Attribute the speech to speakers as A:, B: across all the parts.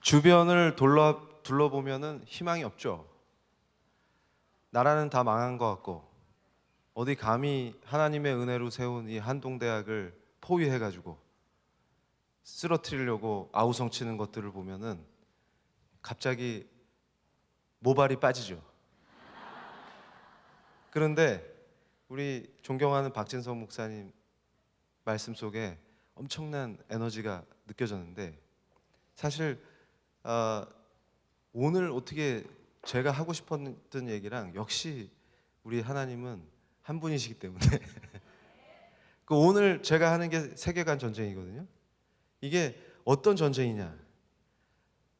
A: 주변을 둘러보면은 희망이 없죠. 나라는 다 망한 것 같고 어디 감히 하나님의 은혜로 세운 이 한동대학을 포위해가지고 쓰러뜨리려고 아우성치는 것들을 보면은 갑자기 모발이 빠지죠. 그런데 우리 존경하는 박진성 목사님 말씀 속에 엄청난 에너지가 느껴졌는데 사실 오늘 어떻게 제가 하고 싶었던 얘기랑 역시 우리 하나님은 한 분이시기 때문에 그 오늘 제가 하는 게 세계관 전쟁이거든요. 이게 어떤 전쟁이냐?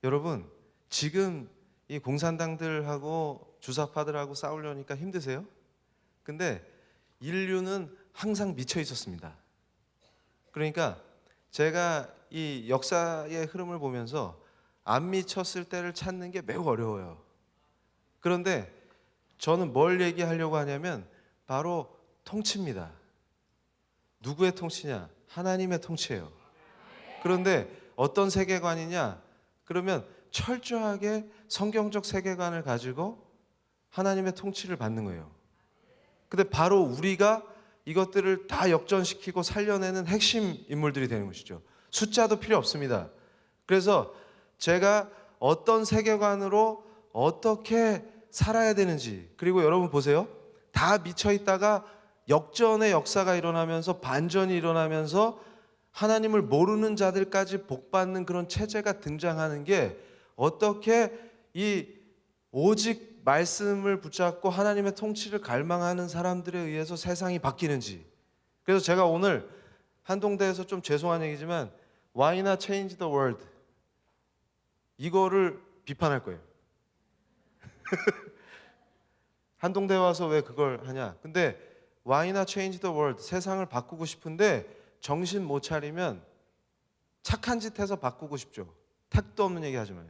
A: 여러분 지금 이 공산당들하고 주사파들하고 싸우려니까 힘드세요? 근데 인류는 항상 미쳐 있었습니다. 그러니까 제가 이 역사의 흐름을 보면서 안 미쳤을 때를 찾는 게 매우 어려워요. 그런데 저는 뭘 얘기하려고 하냐면 바로 통치입니다. 누구의 통치냐? 하나님의 통치예요. 그런데 어떤 세계관이냐? 그러면 철저하게 성경적 세계관을 가지고 하나님의 통치를 받는 거예요. 근데 바로 우리가 이것들을 다 역전시키고 살려내는 핵심 인물들이 되는 것이죠. 숫자도 필요 없습니다. 그래서 제가 어떤 세계관으로 어떻게 살아야 되는지, 그리고 여러분 보세요. 다 미쳐 있다가 역전의 역사가 일어나면서 반전이 일어나면서 하나님을 모르는 자들까지 복받는 그런 체제가 등장하는 게 어떻게 이 오직 말씀을 붙잡고 하나님의 통치를 갈망하는 사람들에 의해서 세상이 바뀌는지. 그래서 제가 오늘 한동대에서 좀 죄송한 얘기지만 Why not change the world? 이거를 비판할 거예요. 한동대 와서 왜 그걸 하냐? 근데 Why not change the world? 세상을 바꾸고 싶은데 정신 못 차리면 착한 짓 해서 바꾸고 싶죠. 택도 없는 얘기 하지 마요.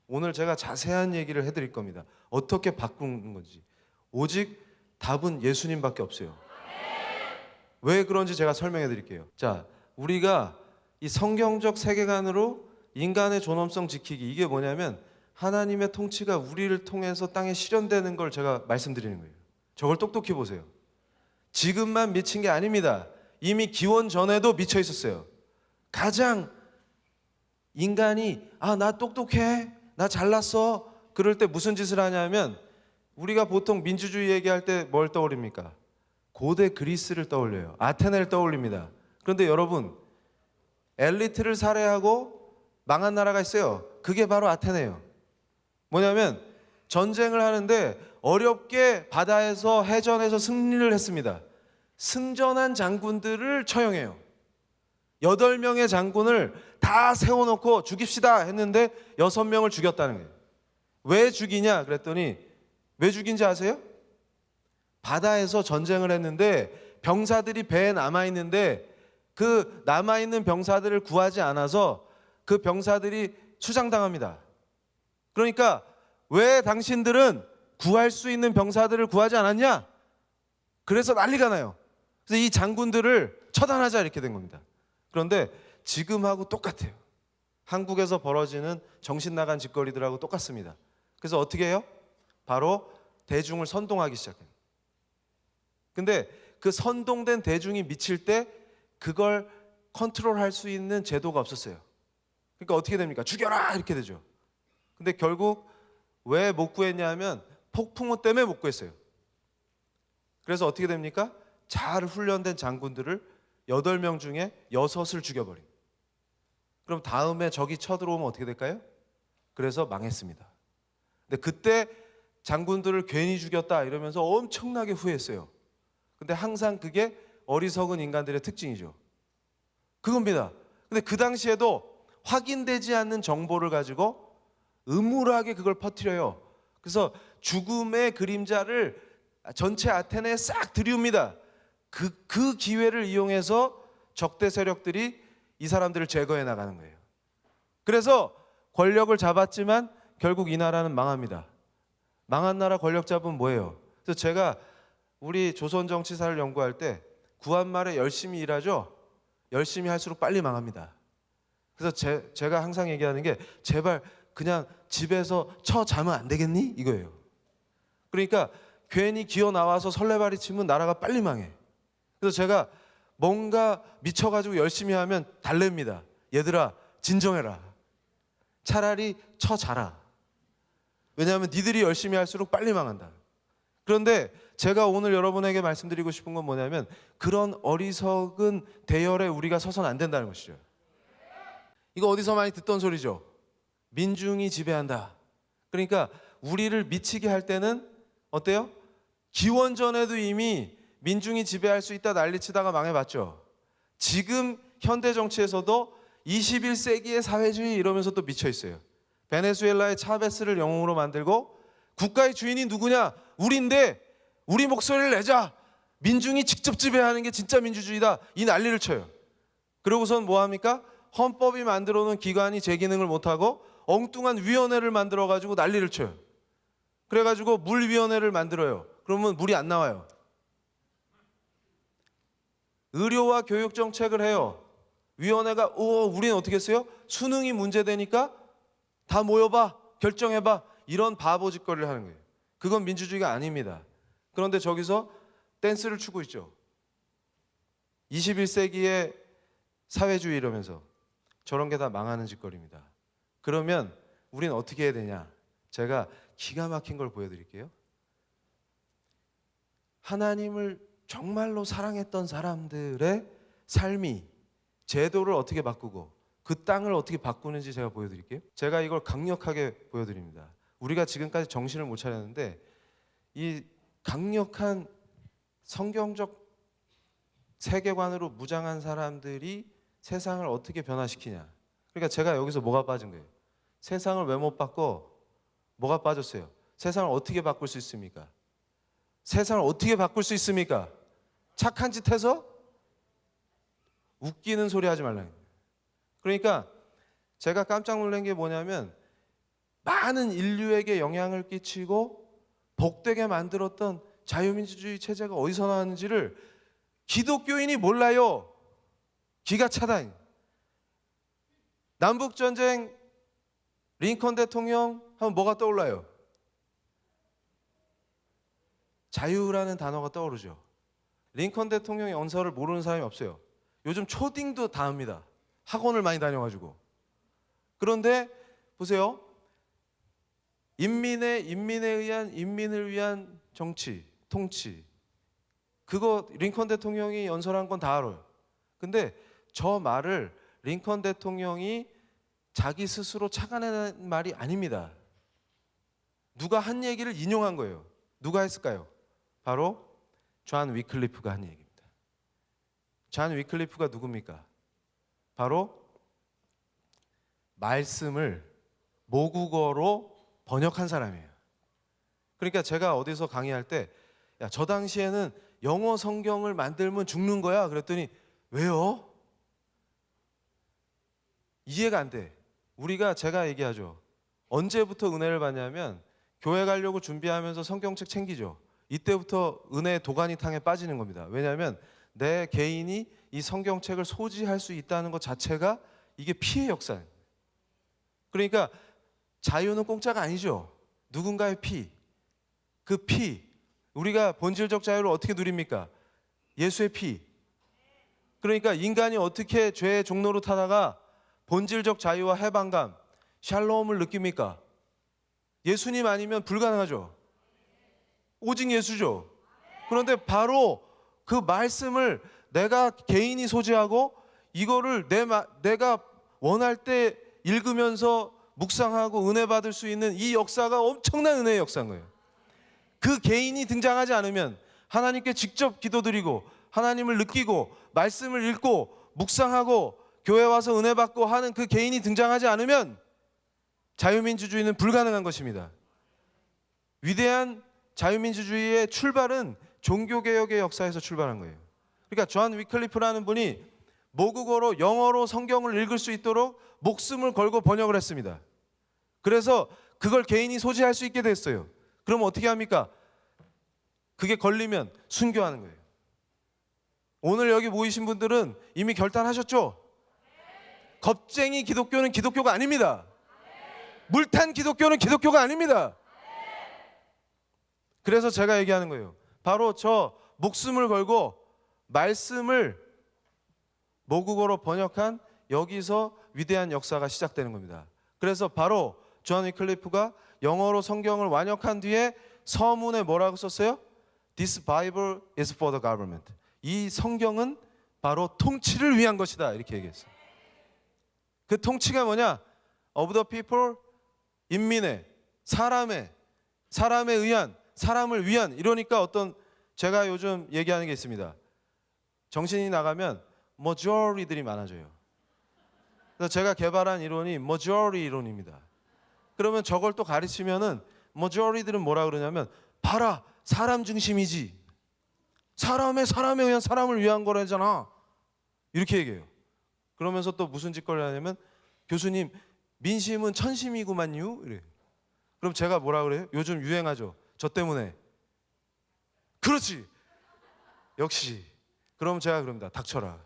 A: 오늘 제가 자세한 얘기를 해드릴 겁니다. 어떻게 바꾸는 건지. 오직 답은 예수님밖에 없어요. 왜 그런지 제가 설명해 드릴게요. 자, 우리가 이 성경적 세계관으로 인간의 존엄성 지키기, 이게 뭐냐면 하나님의 통치가 우리를 통해서 땅에 실현되는 걸 제가 말씀드리는 거예요. 저걸 똑똑히 보세요. 지금만 미친 게 아닙니다. 이미 기원 전에도 미쳐 있었어요. 가장 인간이 나 똑똑해, 나 잘났어, 그럴 때 무슨 짓을 하냐면 우리가 보통 민주주의 얘기할 때 뭘 떠올립니까? 고대 그리스를 떠올려요. 아테네를 떠올립니다. 그런데 여러분, 엘리트를 살해하고 망한 나라가 있어요. 그게 바로 아테네예요. 뭐냐면 전쟁을 하는데 어렵게 바다에서 해전에서 승리를 했습니다. 승전한 장군들을 처형해요. 8명의 장군을 다 세워놓고 죽입시다 했는데 6명을 죽였다는 거예요. 왜 죽이냐 그랬더니 왜 죽인지 아세요? 바다에서 전쟁을 했는데 병사들이 배에 남아있는데 그 남아있는 병사들을 구하지 않아서 그 병사들이 수장당합니다. 그러니까 왜 당신들은 구할 수 있는 병사들을 구하지 않았냐? 그래서 난리가 나요. 그래서 이 장군들을 처단하자 이렇게 된 겁니다. 그런데 지금하고 똑같아요. 한국에서 벌어지는 정신 나간 짓거리들하고 똑같습니다. 그래서 어떻게 해요? 바로 대중을 선동하기 시작해요. 근데 그 선동된 대중이 미칠 때 그걸 컨트롤할 수 있는 제도가 없었어요. 그러니까 어떻게 됩니까? 죽여라 이렇게 되죠. 근데 결국 왜 못 구했냐 하면 폭풍우 때문에 못 구했어요. 그래서 어떻게 됩니까? 잘 훈련된 장군들을 8명 중에 6을 죽여버린. 그럼 다음에 적이 쳐들어오면 어떻게 될까요? 그래서 망했습니다. 근데 그때 장군들을 괜히 죽였다 이러면서 엄청나게 후회했어요. 근데 항상 그게 어리석은 인간들의 특징이죠. 그겁니다. 근데 그 당시에도 확인되지 않는 정보를 가지고 음울하게 그걸 퍼뜨려요. 그래서 죽음의 그림자를 전체 아테네에 싹 들이웁니다. 그 기회를 이용해서 적대 세력들이 이 사람들을 제거해 나가는 거예요. 그래서 권력을 잡았지만 결국 이 나라는 망합니다. 망한 나라 권력 잡으면 뭐예요? 그래서 제가 우리 조선 정치사를 연구할 때 구한말에 열심히 일하죠. 열심히 할수록 빨리 망합니다. 그래서 제가 항상 얘기하는 게 제발 그냥 집에서 자면 안 되겠니? 이거예요. 그러니까 괜히 기어 나와서 설레발이 치면 나라가 빨리 망해. 그래서 제가 뭔가 미쳐가지고 열심히 하면 달랩니다. 얘들아 진정해라. 차라리 자라. 왜냐하면 니들이 열심히 할수록 빨리 망한다. 그런데 제가 오늘 여러분에게 말씀드리고 싶은 건 뭐냐면 그런 어리석은 대열에 우리가 서선 안 된다는 것이죠. 이거 어디서 많이 듣던 소리죠. 민중이 지배한다. 그러니까 우리를 미치게 할 때는 어때요? 기원전에도 이미 민중이 지배할 수 있다 난리치다가 망해봤죠. 지금 현대 정치에서도 21세기의 사회주의 이러면서 또 미쳐 있어요. 베네수엘라의 차베스를 영웅으로 만들고 국가의 주인이 누구냐? 우리인데 우리 목소리를 내자. 민중이 직접 지배하는 게 진짜 민주주의다. 이 난리를 쳐요. 그러고선 뭐 합니까? 헌법이 만들어 놓은 기관이 제 기능을 못하고 엉뚱한 위원회를 만들어 가지고 난리를 쳐요. 그래가지고 물위원회를 만들어요. 그러면 물이 안 나와요. 의료와 교육 정책을 해요. 위원회가 우리는 어떻게 했어요? 수능이 문제되니까 다 모여봐, 결정해봐. 이런 바보 짓거리를 하는 거예요. 그건 민주주의가 아닙니다. 그런데 저기서 댄스를 추고 있죠. 21세기의 사회주의 이러면서 저런 게 다 망하는 짓거리입니다. 그러면 우리는 어떻게 해야 되냐? 제가 기가 막힌 걸 보여드릴게요. 하나님을 정말로 사랑했던 사람들의 삶이 제도를 어떻게 바꾸고 그 땅을 어떻게 바꾸는지 제가 보여드릴게요. 제가 이걸 강력하게 보여드립니다. 우리가 지금까지 정신을 못 차렸는데 이 강력한 성경적 세계관으로 무장한 사람들이 세상을 어떻게 변화시키냐. 그러니까 제가 여기서 뭐가 빠진 거예요? 세상을 왜 못 바꿔? 뭐가 빠졌어요? 세상을 어떻게 바꿀 수 있습니까? 세상을 어떻게 바꿀 수 있습니까? 착한 짓 해서? 웃기는 소리 하지 말라는 거예요. 그러니까 제가 깜짝 놀란 게 뭐냐면 많은 인류에게 영향을 끼치고 복되게 만들었던 자유민주주의 체제가 어디서 나왔는지를 기독교인이 몰라요. 기가 차다. 남북전쟁 링컨 대통령 하면 뭐가 떠올라요? 자유라는 단어가 떠오르죠. 링컨 대통령의 연설을 모르는 사람이 없어요. 요즘 초딩도 다 합니다. 학원을 많이 다녀가지고. 그런데 보세요. 인민에 의한 인민을 위한 정치, 통치. 그거 링컨 대통령이 연설한 건 다 알아요. 근데 저 말을 링컨 대통령이 자기 스스로 착안해낸 말이 아닙니다. 누가 한 얘기를 인용한 거예요. 누가 했을까요? 바로 존 위클리프가 한 얘기입니다. 존 위클리프가 누굽니까? 바로 말씀을 모국어로 번역한 사람이에요. 그러니까 제가 어디서 강의할 때 야, 저 당시에는 영어 성경을 만들면 죽는 거야. 그랬더니 왜요? 이해가 안 돼. 제가 얘기하죠. 언제부터 은혜를 받냐면 교회 가려고 준비하면서 성경책 챙기죠. 이때부터 은혜의 도가니탕에 빠지는 겁니다. 왜냐하면 내 개인이 이 성경책을 소지할 수 있다는 것 자체가 이게 피의 역사예요. 그러니까 자유는 공짜가 아니죠. 누군가의 피. 그 피. 우리가 본질적 자유를 어떻게 누립니까? 예수의 피. 그러니까 인간이 어떻게 죄의 종로로 타다가 본질적 자유와 해방감, 샬롬을 느낍니까? 예수님 아니면 불가능하죠. 오직 예수죠. 그런데 바로 그 말씀을 내가 개인이 소지하고 이거를 내가 원할 때 읽으면서 묵상하고 은혜 받을 수 있는 이 역사가 엄청난 은혜의 역사인 거예요. 그 개인이 등장하지 않으면 하나님께 직접 기도드리고 하나님을 느끼고 말씀을 읽고 묵상하고 교회 와서 은혜 받고 하는 그 개인이 등장하지 않으면 자유민주주의는 불가능한 것입니다. 위대한 자유민주주의의 출발은 종교개혁의 역사에서 출발한 거예요. 그러니까 존 위클리프라는 분이 모국어로 영어로 성경을 읽을 수 있도록 목숨을 걸고 번역을 했습니다. 그래서 그걸 개인이 소지할 수 있게 됐어요. 그럼 어떻게 합니까? 그게 걸리면 순교하는 거예요. 오늘 여기 모이신 분들은 이미 결단하셨죠? 겁쟁이 기독교는 기독교가 아닙니다. 물탄 기독교는 기독교가 아닙니다. 그래서 제가 얘기하는 거예요. 바로 저 목숨을 걸고 말씀을 모국어로 번역한 여기서 위대한 역사가 시작되는 겁니다. 그래서 바로 존 위클리프가 영어로 성경을 완역한 뒤에 서문에 뭐라고 썼어요? This Bible is for the government. 이 성경은 바로 통치를 위한 것이다, 이렇게 얘기했어요. 그 통치가 뭐냐? Of the people, 인민의, 사람의 의한, 사람을 위한. 이러니까 어떤, 제가 요즘 얘기하는 게 있습니다. 정신이 나가면 majority들이 많아져요. 그래서 제가 개발한 이론이 majority 이론입니다. 그러면 저걸 또 가르치면은 majority들은 뭐라 그러냐면, 봐라, 사람 중심이지, 사람에 의한, 사람을 위한 거라잖아, 이렇게 얘기해요. 그러면서 또 무슨 짓거리 하냐면, 교수님 민심은 천심이구만요, 이래요. 그럼 제가 뭐라 그래요? 요즘 유행하죠, 저 때문에. 그렇지, 역시. 그럼 제가 그럽니다. 닥쳐라.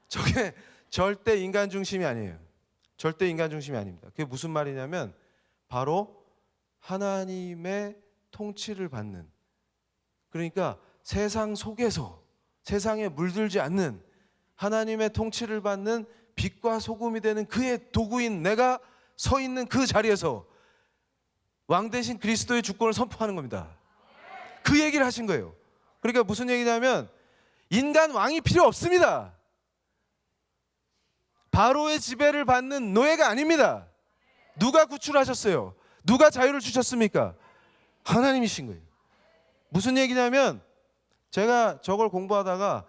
A: 저게 절대 인간 중심이 아니에요. 절대 인간 중심이 아닙니다. 그게 무슨 말이냐면, 바로 하나님의 통치를 받는, 그러니까 세상 속에서, 세상에 물들지 않는 하나님의 통치를 받는 빛과 소금이 되는 그의 도구인 내가 서 있는 그 자리에서 왕 대신 그리스도의 주권을 선포하는 겁니다. 그 얘기를 하신 거예요. 그러니까 무슨 얘기냐면, 인간 왕이 필요 없습니다. 바로의 지배를 받는 노예가 아닙니다. 누가 구출하셨어요? 누가 자유를 주셨습니까? 하나님이신 거예요. 무슨 얘기냐면, 제가 저걸 공부하다가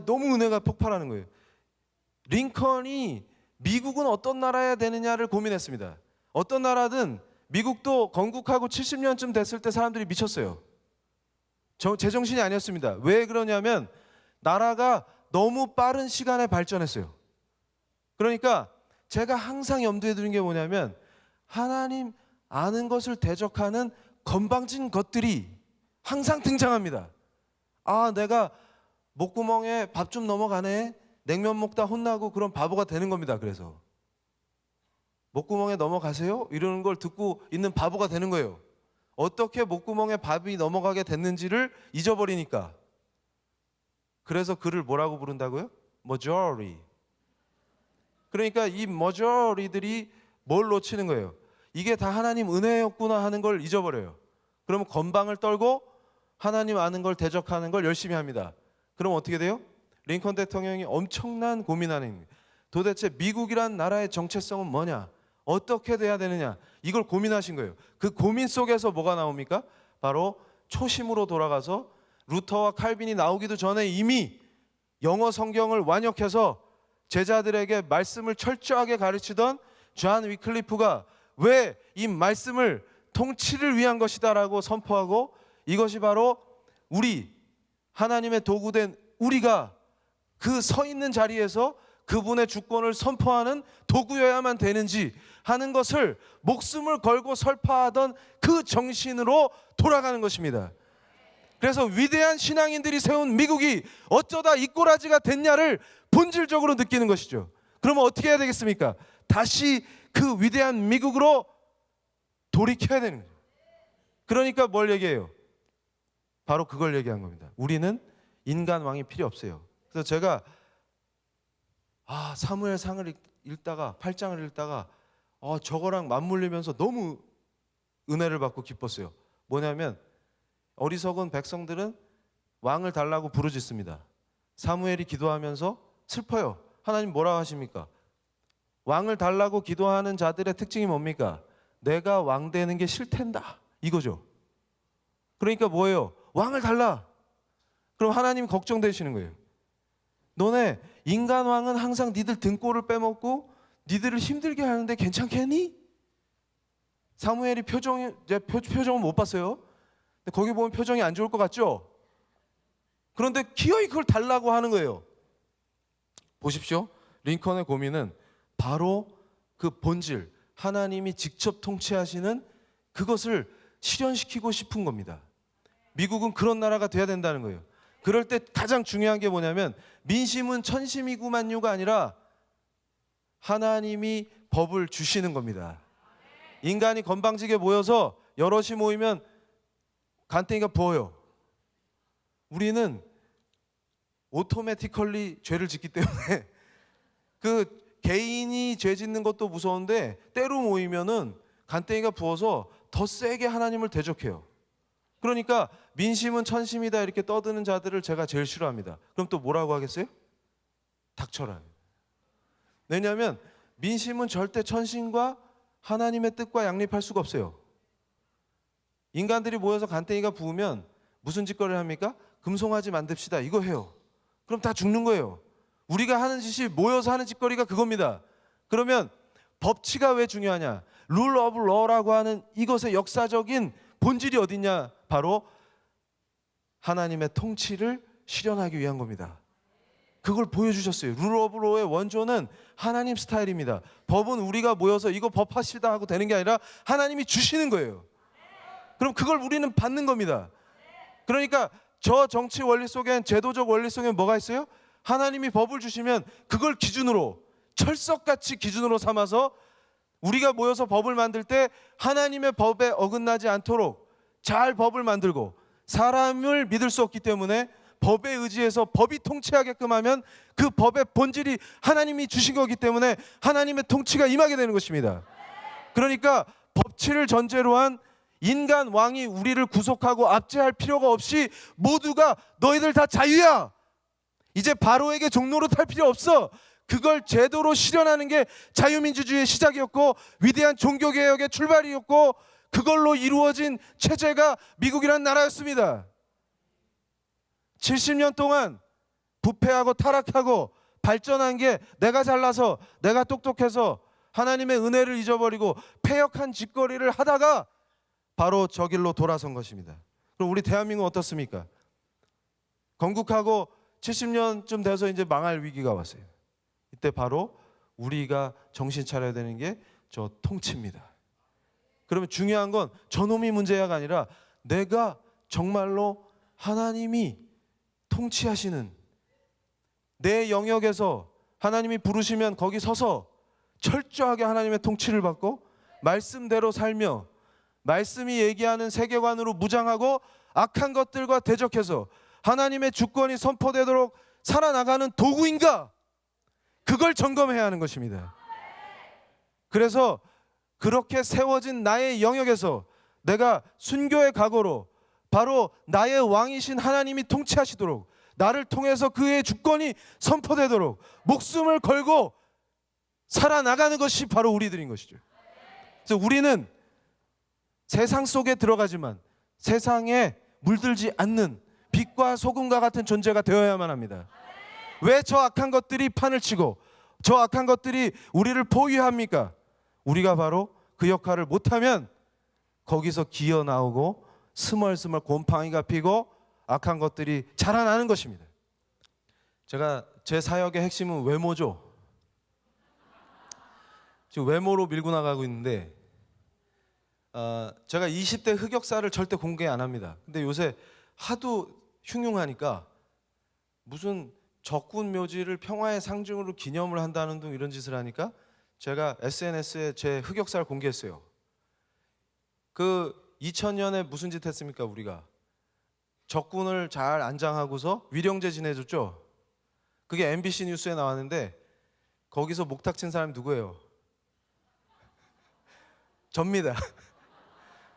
A: 너무 은혜가 폭발하는 거예요. 링컨이 미국은 어떤 나라여야 되느냐를 고민했습니다. 어떤 나라든 미국도 건국하고 70년쯤 됐을 때 사람들이 미쳤어요. 제정신이 아니었습니다. 왜 그러냐면, 나라가 너무 빠른 시간에 발전했어요. 그러니까 제가 항상 염두에 두는 게 뭐냐면, 하나님 아는 것을 대적하는 건방진 것들이 항상 등장합니다. 아, 내가 목구멍에 밥 좀 넘어가네, 냉면 먹다 혼나고 그런 바보가 되는 겁니다. 그래서 목구멍에 넘어가세요? 이러는 걸 듣고 있는 바보가 되는 거예요. 어떻게 목구멍에 밥이 넘어가게 됐는지를 잊어버리니까. 그래서 그를 뭐라고 부른다고요? majority. 그러니까 이 majority들이 뭘 놓치는 거예요? 이게 다 하나님 은혜였구나 하는 걸 잊어버려요. 그러면 건방을 떨고 하나님 아는 걸 대적하는 걸 열심히 합니다. 그럼 어떻게 돼요? 링컨 대통령이 엄청난 고민하는, 도대체 미국이란 나라의 정체성은 뭐냐? 어떻게 돼야 되느냐? 이걸 고민하신 거예요. 그 고민 속에서 뭐가 나옵니까? 바로 초심으로 돌아가서 루터와 칼빈이 나오기도 전에 이미 영어 성경을 완역해서 제자들에게 말씀을 철저하게 가르치던 존 위클리프가 왜 이 말씀을 통치를 위한 것이다라고 선포하고, 이것이 바로 우리 하나님의 도구된 우리가 그 서 있는 자리에서 그분의 주권을 선포하는 도구여야만 되는지 하는 것을 목숨을 걸고 설파하던 그 정신으로 돌아가는 것입니다. 그래서 위대한 신앙인들이 세운 미국이 어쩌다 이 꼬라지가 됐냐를 본질적으로 느끼는 것이죠. 그러면 어떻게 해야 되겠습니까? 다시 그 위대한 미국으로 돌이켜야 되는 거죠. 그러니까 뭘 얘기해요? 바로 그걸 얘기한 겁니다. 우리는 인간 왕이 필요 없어요. 그래서 제가 사무엘상을 읽다가 8장을 읽다가 저거랑 맞물리면서 너무 은혜를 받고 기뻤어요. 뭐냐면, 어리석은 백성들은 왕을 달라고 부르짖습니다. 사무엘이 기도하면서 슬퍼요. 하나님 뭐라고 하십니까? 왕을 달라고 기도하는 자들의 특징이 뭡니까? 내가 왕 되는 게 싫댄다, 이거죠. 그러니까 뭐예요? 왕을 달라. 그럼 하나님 걱정되시는 거예요. 너네 인간 왕은 항상 니들 등골을 빼먹고 니들을 힘들게 하는데 괜찮겠니? 사무엘이 표정은 못 봤어요. 근데 거기 보면 표정이 안 좋을 것 같죠? 그런데 기어이 그걸 달라고 하는 거예요. 보십시오. 링컨의 고민은 바로 그 본질, 하나님이 직접 통치하시는 그것을 실현시키고 싶은 겁니다. 미국은 그런 나라가 돼야 된다는 거예요. 그럴 때 가장 중요한 게 뭐냐면, 민심은 천심이구만요가 아니라 하나님이 법을 주시는 겁니다. 인간이 건방지게 모여서 여럿이 모이면 간땡이가 부어요. 우리는 오토매티컬리 죄를 짓기 때문에 그 개인이 죄 짓는 것도 무서운데 때로 모이면은 간땡이가 부어서 더 세게 하나님을 대적해요. 그러니까 민심은 천심이다 이렇게 떠드는 자들을 제가 제일 싫어합니다. 그럼 또 뭐라고 하겠어요? 닥쳐라. 왜냐하면 민심은 절대 천심과 하나님의 뜻과 양립할 수가 없어요. 인간들이 모여서 간땡이가 부으면 무슨 짓거리를 합니까? 금송아지 만듭시다 이거 해요. 그럼 다 죽는 거예요. 우리가 하는 짓이 모여서 하는 짓거리가 그겁니다. 그러면 법치가 왜 중요하냐? 룰 오브 러라고 하는 이것의 역사적인 본질이 어딨냐? 바로 하나님의 통치를 실현하기 위한 겁니다. 그걸 보여주셨어요. 룰 오브 러의 원조는 하나님 스타일입니다. 법은 우리가 모여서 이거 법하시다 하고 되는 게 아니라 하나님이 주시는 거예요. 그럼 그걸 우리는 받는 겁니다. 그러니까 저 정치 원리 속엔, 제도적 원리 속엔 뭐가 있어요? 하나님이 법을 주시면 그걸 기준으로, 철석같이 기준으로 삼아서 우리가 모여서 법을 만들 때 하나님의 법에 어긋나지 않도록 잘 법을 만들고, 사람을 믿을 수 없기 때문에 법에 의지해서 법이 통치하게끔 하면 그 법의 본질이 하나님이 주신 거기 때문에 하나님의 통치가 임하게 되는 것입니다. 그러니까 법치를 전제로 한 인간 왕이 우리를 구속하고 압제할 필요가 없이 모두가 너희들 다 자유야. 이제 바로에게 종로로 탈 필요 없어. 그걸 제도로 실현하는 게 자유민주주의의 시작이었고 위대한 종교개혁의 출발이었고 그걸로 이루어진 체제가 미국이라는 나라였습니다. 70년 동안 부패하고 타락하고 발전한 게 내가 잘나서 내가 똑똑해서 하나님의 은혜를 잊어버리고 패역한 짓거리를 하다가 바로 저 길로 돌아선 것입니다. 그럼 우리 대한민국 어떻습니까? 건국하고 70년쯤 돼서 이제 망할 위기가 왔어요. 이때 바로 우리가 정신 차려야 되는 게 저 통치입니다. 그러면 중요한 건 저놈이 문제가 아니라 내가 정말로 하나님이 통치하시는 내 영역에서 하나님이 부르시면 거기 서서 철저하게 하나님의 통치를 받고 말씀대로 살며 말씀이 얘기하는 세계관으로 무장하고 악한 것들과 대적해서 하나님의 주권이 선포되도록 살아나가는 도구인가? 그걸 점검해야 하는 것입니다. 그래서 그렇게 세워진 나의 영역에서 내가 순교의 각오로 바로 나의 왕이신 하나님이 통치하시도록 나를 통해서 그의 주권이 선포되도록 목숨을 걸고 살아나가는 것이 바로 우리들인 것이죠. 그래서 우리는 세상 속에 들어가지만 세상에 물들지 않는 빛과 소금과 같은 존재가 되어야만 합니다. 왜 저 악한 것들이 판을 치고 저 악한 것들이 우리를 포위합니까? 우리가 바로 그 역할을 못하면 거기서 기어 나오고 스멀스멀 곰팡이가 피고 악한 것들이 자라나는 것입니다. 제가 제 사역의 핵심은 외모죠. 지금 외모로 밀고 나가고 있는데 제가 20대 흑역사를 절대 공개 안 합니다. 근데 요새 하도 흉흉하니까 무슨 적군 묘지를 평화의 상징으로 기념을 한다는 등 이런 짓을 하니까 제가 SNS에 제 흑역사를 공개했어요. 그 2000년에 무슨 짓 했습니까? 우리가 적군을 잘 안장하고서 위령제 지내줬죠. 그게 MBC 뉴스에 나왔는데 거기서 목탁 친 사람이 누구예요? 접니다.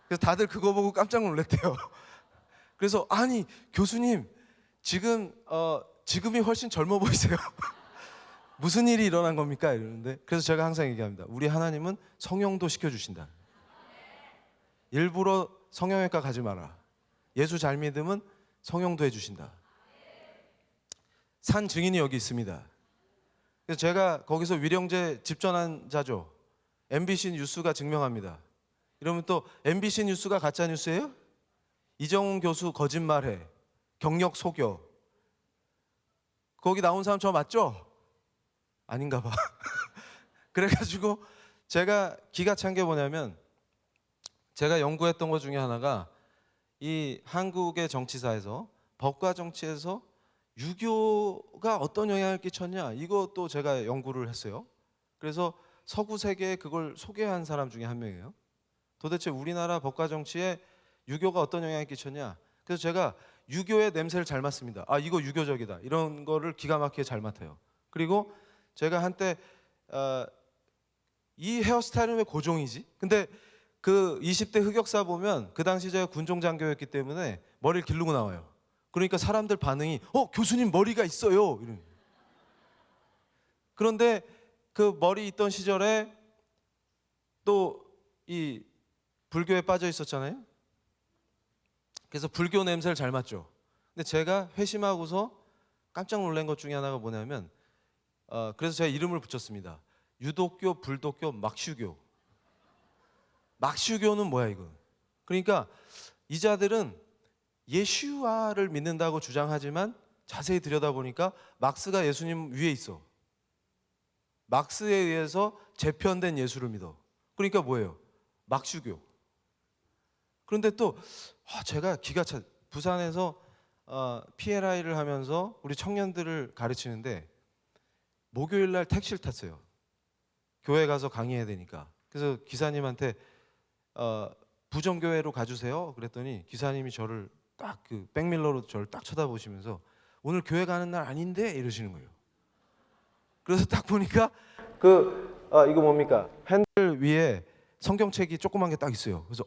A: 그래서 다들 그거 보고 깜짝 놀랐대요. 그래서 아니 교수님 지금이 훨씬 젊어 보이세요. 무슨 일이 일어난 겁니까? 이러는데 그래서 제가 항상 얘기합니다. 우리 하나님은 성형도 시켜주신다. 일부러 성형외과 가지 마라. 예수 잘 믿으면 성형도 해주신다. 산 증인이 여기 있습니다. 그래서 제가 거기서 위령제 집전한 자죠. MBC 뉴스가 증명합니다. 이러면 또 MBC 뉴스가 가짜 뉴스예요? 이정훈 교수 거짓말해. 경력 속여. 거기 나온 사람 저 맞죠? 아닌가 봐. 그래가지고 제가 기가 찬 게 뭐냐면 제가 연구했던 것 중에 하나가 이 한국의 정치사에서 법과 정치에서 유교가 어떤 영향을 끼쳤냐 이것도 제가 연구를 했어요. 그래서 서구 세계에 그걸 소개한 사람 중에 한 명이에요. 도대체 우리나라 법과 정치에 유교가 어떤 영향을 끼쳤냐. 그래서 제가 유교의 냄새를 잘 맡습니다. 아, 이거 유교적이다. 이런 거를 기가 막히게 잘 맡아요. 그리고 제가 한때 이 헤어스타일은 왜 고종이지? 근데 그 20대 흑역사 보면 그 당시 제가 군종 장교였기 때문에 머리를 기르고 나와요. 그러니까 사람들 반응이 교수님 머리가 있어요. 이런. 그런데 그 머리 있던 시절에 또 이 불교에 빠져 있었잖아요. 그래서 불교 냄새를 잘 맡죠. 근데 제가 회심하고서 깜짝 놀란 것 중에 하나가 뭐냐면 그래서 제가 이름을 붙였습니다. 유독교, 불독교, 막슈교. 막슈교는 뭐야 이거? 그러니까 이 자들은 예슈아를 믿는다고 주장하지만 자세히 들여다보니까 막스가 예수님 위에 있어. 막스에 의해서 재편된 예수를 믿어. 그러니까 뭐예요? 막슈교. 그런데 또 제가 기가 차. 부산에서 PLI를 하면서 우리 청년들을 가르치는데 목요일 날 택시를 탔어요. 교회 가서 강의해야 되니까. 그래서 기사님한테 부정교회로 가주세요. 그랬더니 기사님이 저를 딱 그 백밀러로 저를 딱 쳐다보시면서 오늘 교회 가는 날 아닌데 이러시는 거예요. 그래서 딱 보니까 이거 뭡니까? 핸들 위에 성경책이 조그만 게 딱 있어요. 그래서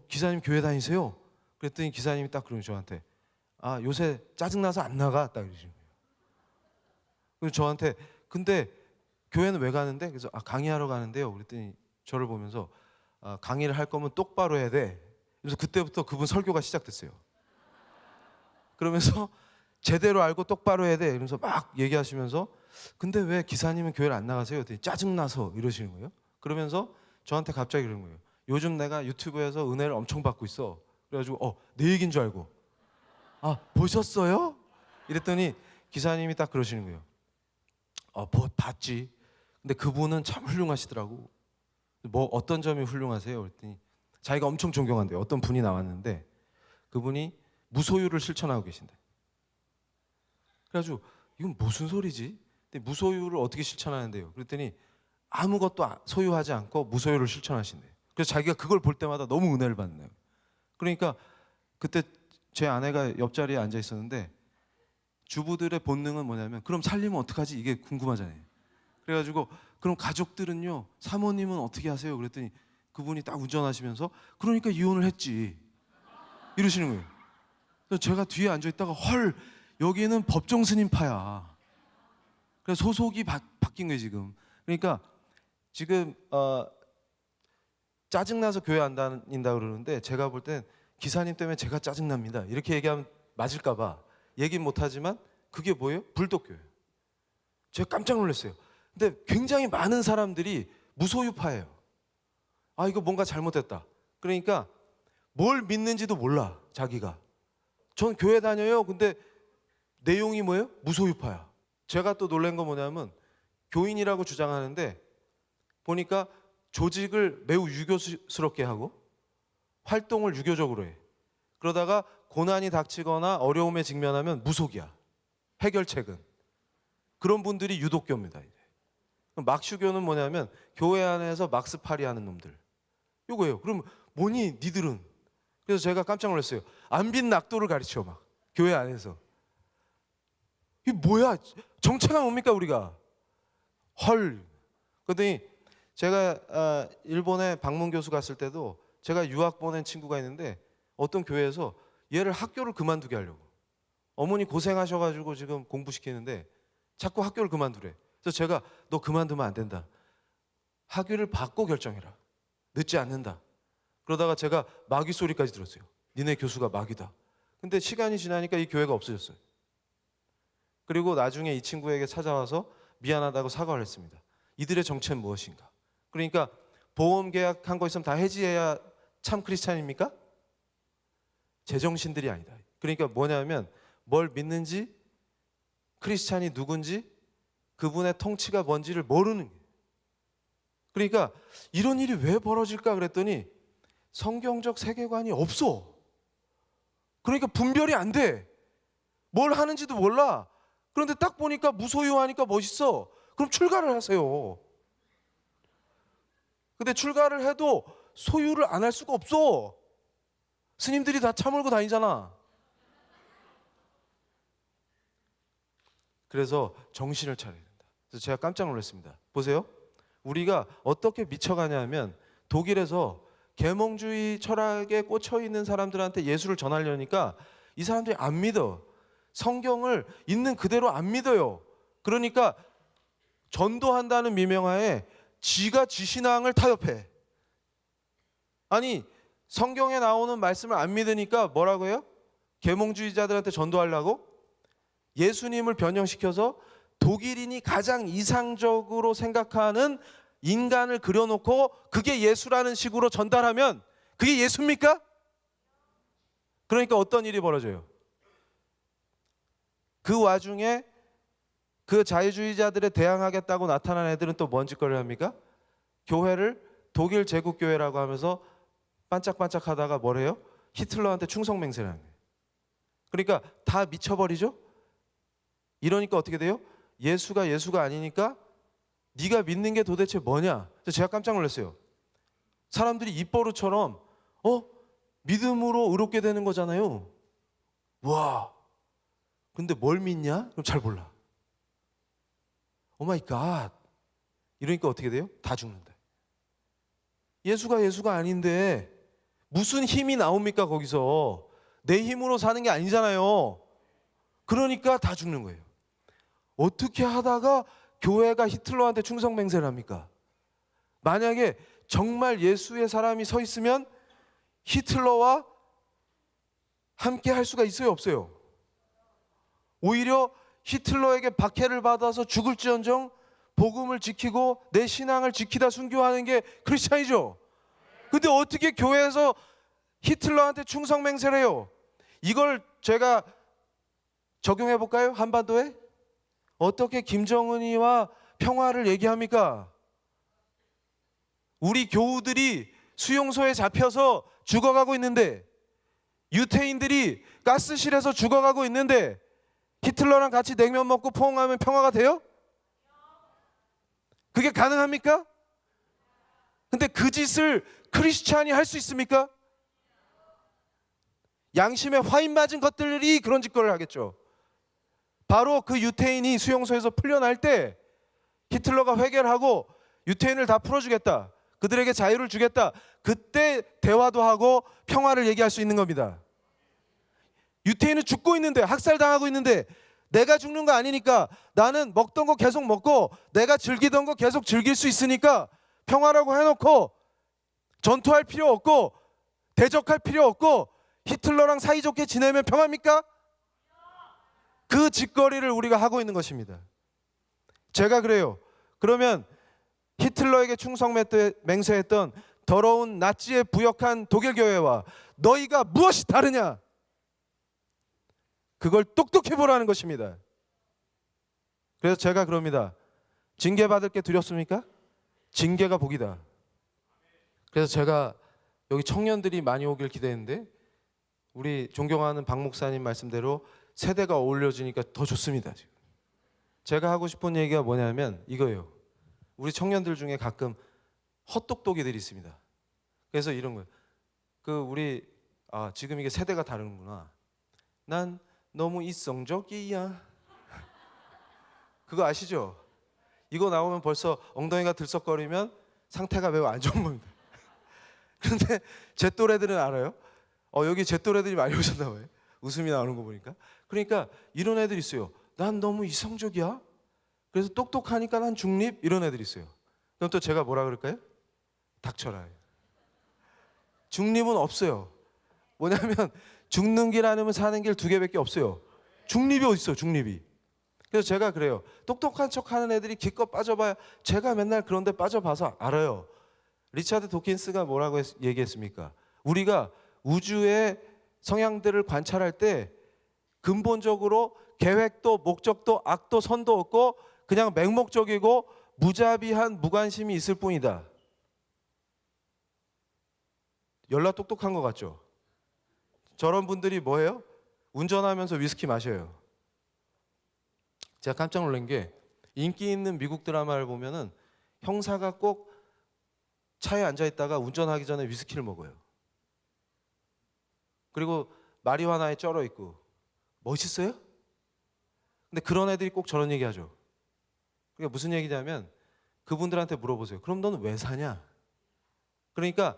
A: 기사님 교회 다니세요? 그랬더니 기사님이 딱 그러는 저한테 요새 짜증나서 안 나가 딱 이러시는 거예요. 그래서 저한테 근데 교회는 왜 가는데? 그래서 강의하러 가는데요. 그랬더니 저를 보면서 강의를 할 거면 똑바로 해야 돼. 그래서 그때부터 그분 설교가 시작됐어요. 그러면서 제대로 알고 똑바로 해야 돼. 이러면서 막 얘기하시면서 근데 왜 기사님은 교회를 안 나가세요? 그랬더니 짜증나서 이러시는 거예요. 그러면서 저한테 갑자기 그러는 거예요. 요즘 내가 유튜브에서 은혜를 엄청 받고 있어. 그래가지고 내 얘기인 줄 알고 보셨어요? 이랬더니 기사님이 딱 그러시는 거예요. 봤지. 근데 그분은 참 훌륭하시더라고. 뭐 어떤 점이 훌륭하세요? 그랬더니 자기가 엄청 존경한대요. 어떤 분이 나왔는데 그분이 무소유를 실천하고 계신대. 그래가지고 이건 무슨 소리지? 근데 무소유를 어떻게 실천하는데요? 그랬더니 아무것도 소유하지 않고 무소유를 실천하신대. 그래서 자기가 그걸 볼 때마다 너무 은혜를 받네요. 그러니까 그때 제 아내가 옆자리에 앉아 있었는데 주부들의 본능은 뭐냐면 그럼 살림은 어떡하지? 이게 궁금하잖아요. 그래가지고 그럼 가족들은요, 사모님은 어떻게 하세요? 그랬더니 그분이 딱 운전하시면서 그러니까 이혼을 했지 이러시는 거예요. 그래서 제가 뒤에 앉아 있다가 헐, 여기는 법정 스님파야. 그래서 소속이 바뀐 거예요 지금. 그러니까 지금 짜증나서 교회 안 다닌다 그러는데 제가 볼 땐 기사님 때문에 제가 짜증납니다 이렇게 얘기하면 맞을까 봐 얘기는 못하지만 그게 뭐예요? 불독교예요. 제가 깜짝 놀랐어요. 근데 굉장히 많은 사람들이 무소유파예요. 이거 뭔가 잘못됐다. 그러니까 뭘 믿는지도 몰라 자기가. 전 교회 다녀요. 근데 내용이 뭐예요? 무소유파야. 제가 또 놀란 거 뭐냐면 교인이라고 주장하는데 보니까 조직을 매우 유교스럽게 하고 활동을 유교적으로 해. 그러다가 고난이 닥치거나 어려움에 직면하면 무속이야. 해결책은. 그런 분들이 유독교입니다. 이제. 막슈교는 뭐냐면 교회 안에서 막스파리 하는 놈들. 요거예요. 그럼 뭐니 니들은? 그래서 제가 깜짝 놀랐어요. 안빈 낙도를 가르쳐 막 교회 안에서. 이게 뭐야? 정체가 뭡니까 우리가? 헐. 그랬더니 제가 일본에 방문 교수 갔을 때도 제가 유학 보낸 친구가 있는데 어떤 교회에서 얘를 학교를 그만두게 하려고. 어머니 고생하셔가지고 지금 공부시키는데 자꾸 학교를 그만두래. 그래서 제가 너 그만두면 안 된다. 학위를 받고 결정해라. 늦지 않는다. 그러다가 제가 마귀 소리까지 들었어요. 니네 교수가 마귀다. 근데 시간이 지나니까 이 교회가 없어졌어요. 그리고 나중에 이 친구에게 찾아와서 미안하다고 사과를 했습니다. 이들의 정체는 무엇인가? 그러니까 보험 계약한 거 있으면 다 해지해야 참 크리스찬입니까? 제정신들이 아니다. 그러니까 뭐냐면 뭘 믿는지 크리스찬이 누군지 그분의 통치가 뭔지를 모르는 거예요. 그러니까 이런 일이 왜 벌어질까 그랬더니 성경적 세계관이 없어. 그러니까 분별이 안 돼. 뭘 하는지도 몰라. 그런데 딱 보니까 무소유하니까 멋있어. 그럼 출가를 하세요. 근데 출가를 해도 소유를 안 할 수가 없어. 스님들이 다 차 몰고 다니잖아. 그래서 정신을 차려야 된다. 그래서 제가 깜짝 놀랐습니다. 보세요. 우리가 어떻게 미쳐가냐면 독일에서 계몽주의 철학에 꽂혀 있는 사람들한테 예수를 전하려니까 이 사람들이 안 믿어. 성경을 있는 그대로 안 믿어요. 그러니까 전도한다는 미명하에 지가 지신앙을 타협해. 아니 성경에 나오는 말씀을 안 믿으니까 뭐라고 해요? 계몽주의자들한테 전도하려고 예수님을 변형시켜서 독일인이 가장 이상적으로 생각하는 인간을 그려놓고 그게 예수라는 식으로 전달하면 그게 예수입니까? 그러니까 어떤 일이 벌어져요? 그 와중에 그 자유주의자들에 대항하겠다고 나타난 애들은 또 뭔 짓거리를 합니까? 교회를 독일 제국교회라고 하면서 반짝반짝 하다가 뭐래요? 히틀러한테 충성맹세를 하는 거예요. 그러니까 다 미쳐버리죠? 이러니까 어떻게 돼요? 예수가 아니니까 네가 믿는 게 도대체 뭐냐? 제가 깜짝 놀랐어요. 사람들이 입버릇처럼 믿음으로 의롭게 되는 거잖아요. 와, 근데 뭘 믿냐? 그럼 잘 몰라. 오 마이 갓. 이러니까 어떻게 돼요? 다 죽는다. 예수가 아닌데 무슨 힘이 나옵니까 거기서? 내 힘으로 사는 게 아니잖아요. 그러니까 다 죽는 거예요. 어떻게 하다가 교회가 히틀러한테 충성맹세를 합니까? 만약에 정말 예수의 사람이 서 있으면 히틀러와 함께 할 수가 있어요, 없어요? 오히려 히틀러에게 박해를 받아서 죽을지언정 복음을 지키고 내 신앙을 지키다 순교하는 게 크리스찬이죠. 근데 어떻게 교회에서 히틀러한테 충성맹세를 해요? 이걸 제가 적용해 볼까요? 한반도에? 어떻게 김정은이와 평화를 얘기합니까? 우리 교우들이 수용소에 잡혀서 죽어가고 있는데, 유태인들이 가스실에서 죽어가고 있는데 히틀러랑 같이 냉면 먹고 포옹하면 평화가 돼요? 그게 가능합니까? 근데 그 짓을 크리스찬이 할 수 있습니까? 양심에 화인 맞은 것들이 그런 짓거리를 하겠죠. 바로 그 유태인이 수용소에서 풀려날 때 히틀러가 회개하고 유태인을 다 풀어주겠다, 그들에게 자유를 주겠다, 그때 대화도 하고 평화를 얘기할 수 있는 겁니다. 유태인은 죽고 있는데, 학살당하고 있는데 내가 죽는 거 아니니까 나는 먹던 거 계속 먹고 내가 즐기던 거 계속 즐길 수 있으니까 평화라고 해놓고 전투할 필요 없고 대적할 필요 없고 히틀러랑 사이좋게 지내면 평화입니까? 그 짓거리를 우리가 하고 있는 것입니다. 제가 그래요. 그러면 히틀러에게 충성맹세했던 더러운 나치에 부역한 독일교회와 너희가 무엇이 다르냐? 그걸 똑똑히 보라는 것입니다. 그래서 제가 그럽니다. 징계받을 게 두렵습니까? 징계가 복이다. 그래서 제가 여기 청년들이 많이 오길 기대했는데 우리 존경하는 박 목사님 말씀대로 세대가 어울려지니까 더 좋습니다. 지금. 제가 하고 싶은 얘기가 뭐냐면 이거예요. 우리 청년들 중에 가끔 헛똑똑이들이 있습니다. 그래서 이런 거예요. 지금 이게 세대가 다르구나. 난 너무 이성적이야. 그거 아시죠? 이거 나오면 벌써 엉덩이가 들썩거리면 상태가 매우 안 좋은 겁니다. 그런데 제 또래들은 알아요. 여기 제 또래들이 많이 오셨나 봐요. 웃음이 나오는 거 보니까. 그러니까 이런 애들이 있어요. 난 너무 이성적이야. 그래서 똑똑하니까 난 중립. 이런 애들이 있어요. 그럼 또 제가 뭐라 그럴까요? 닥쳐라. 중립은 없어요. 뭐냐면 죽는 길 아니면 사는 길 두 개밖에 없어요. 중립이 어디 있어요? 중립이. 그래서 제가 그래요. 똑똑한 척하는 애들이 기껏 빠져봐야 제가 맨날 그런 데 빠져봐서 알아요. 리차드 도킨스가 뭐라고 얘기했습니까? 우리가 우주의 성향들을 관찰할 때 근본적으로 계획도 목적도 악도 선도 없고 그냥 맹목적이고 무자비한 무관심이 있을 뿐이다. 열나 똑똑한 것 같죠? 저런 분들이 뭐예요? 운전하면서 위스키 마셔요. 제가 깜짝 놀란 게 인기 있는 미국 드라마를 보면은 형사가 꼭 차에 앉아 있다가 운전하기 전에 위스키를 먹어요. 그리고 마리화나에 쩔어 있고. 멋있어요? 근데 그런 애들이 꼭 저런 얘기하죠. 그게 무슨 얘기냐면 그분들한테 물어보세요. 그럼 너는 왜 사냐? 그러니까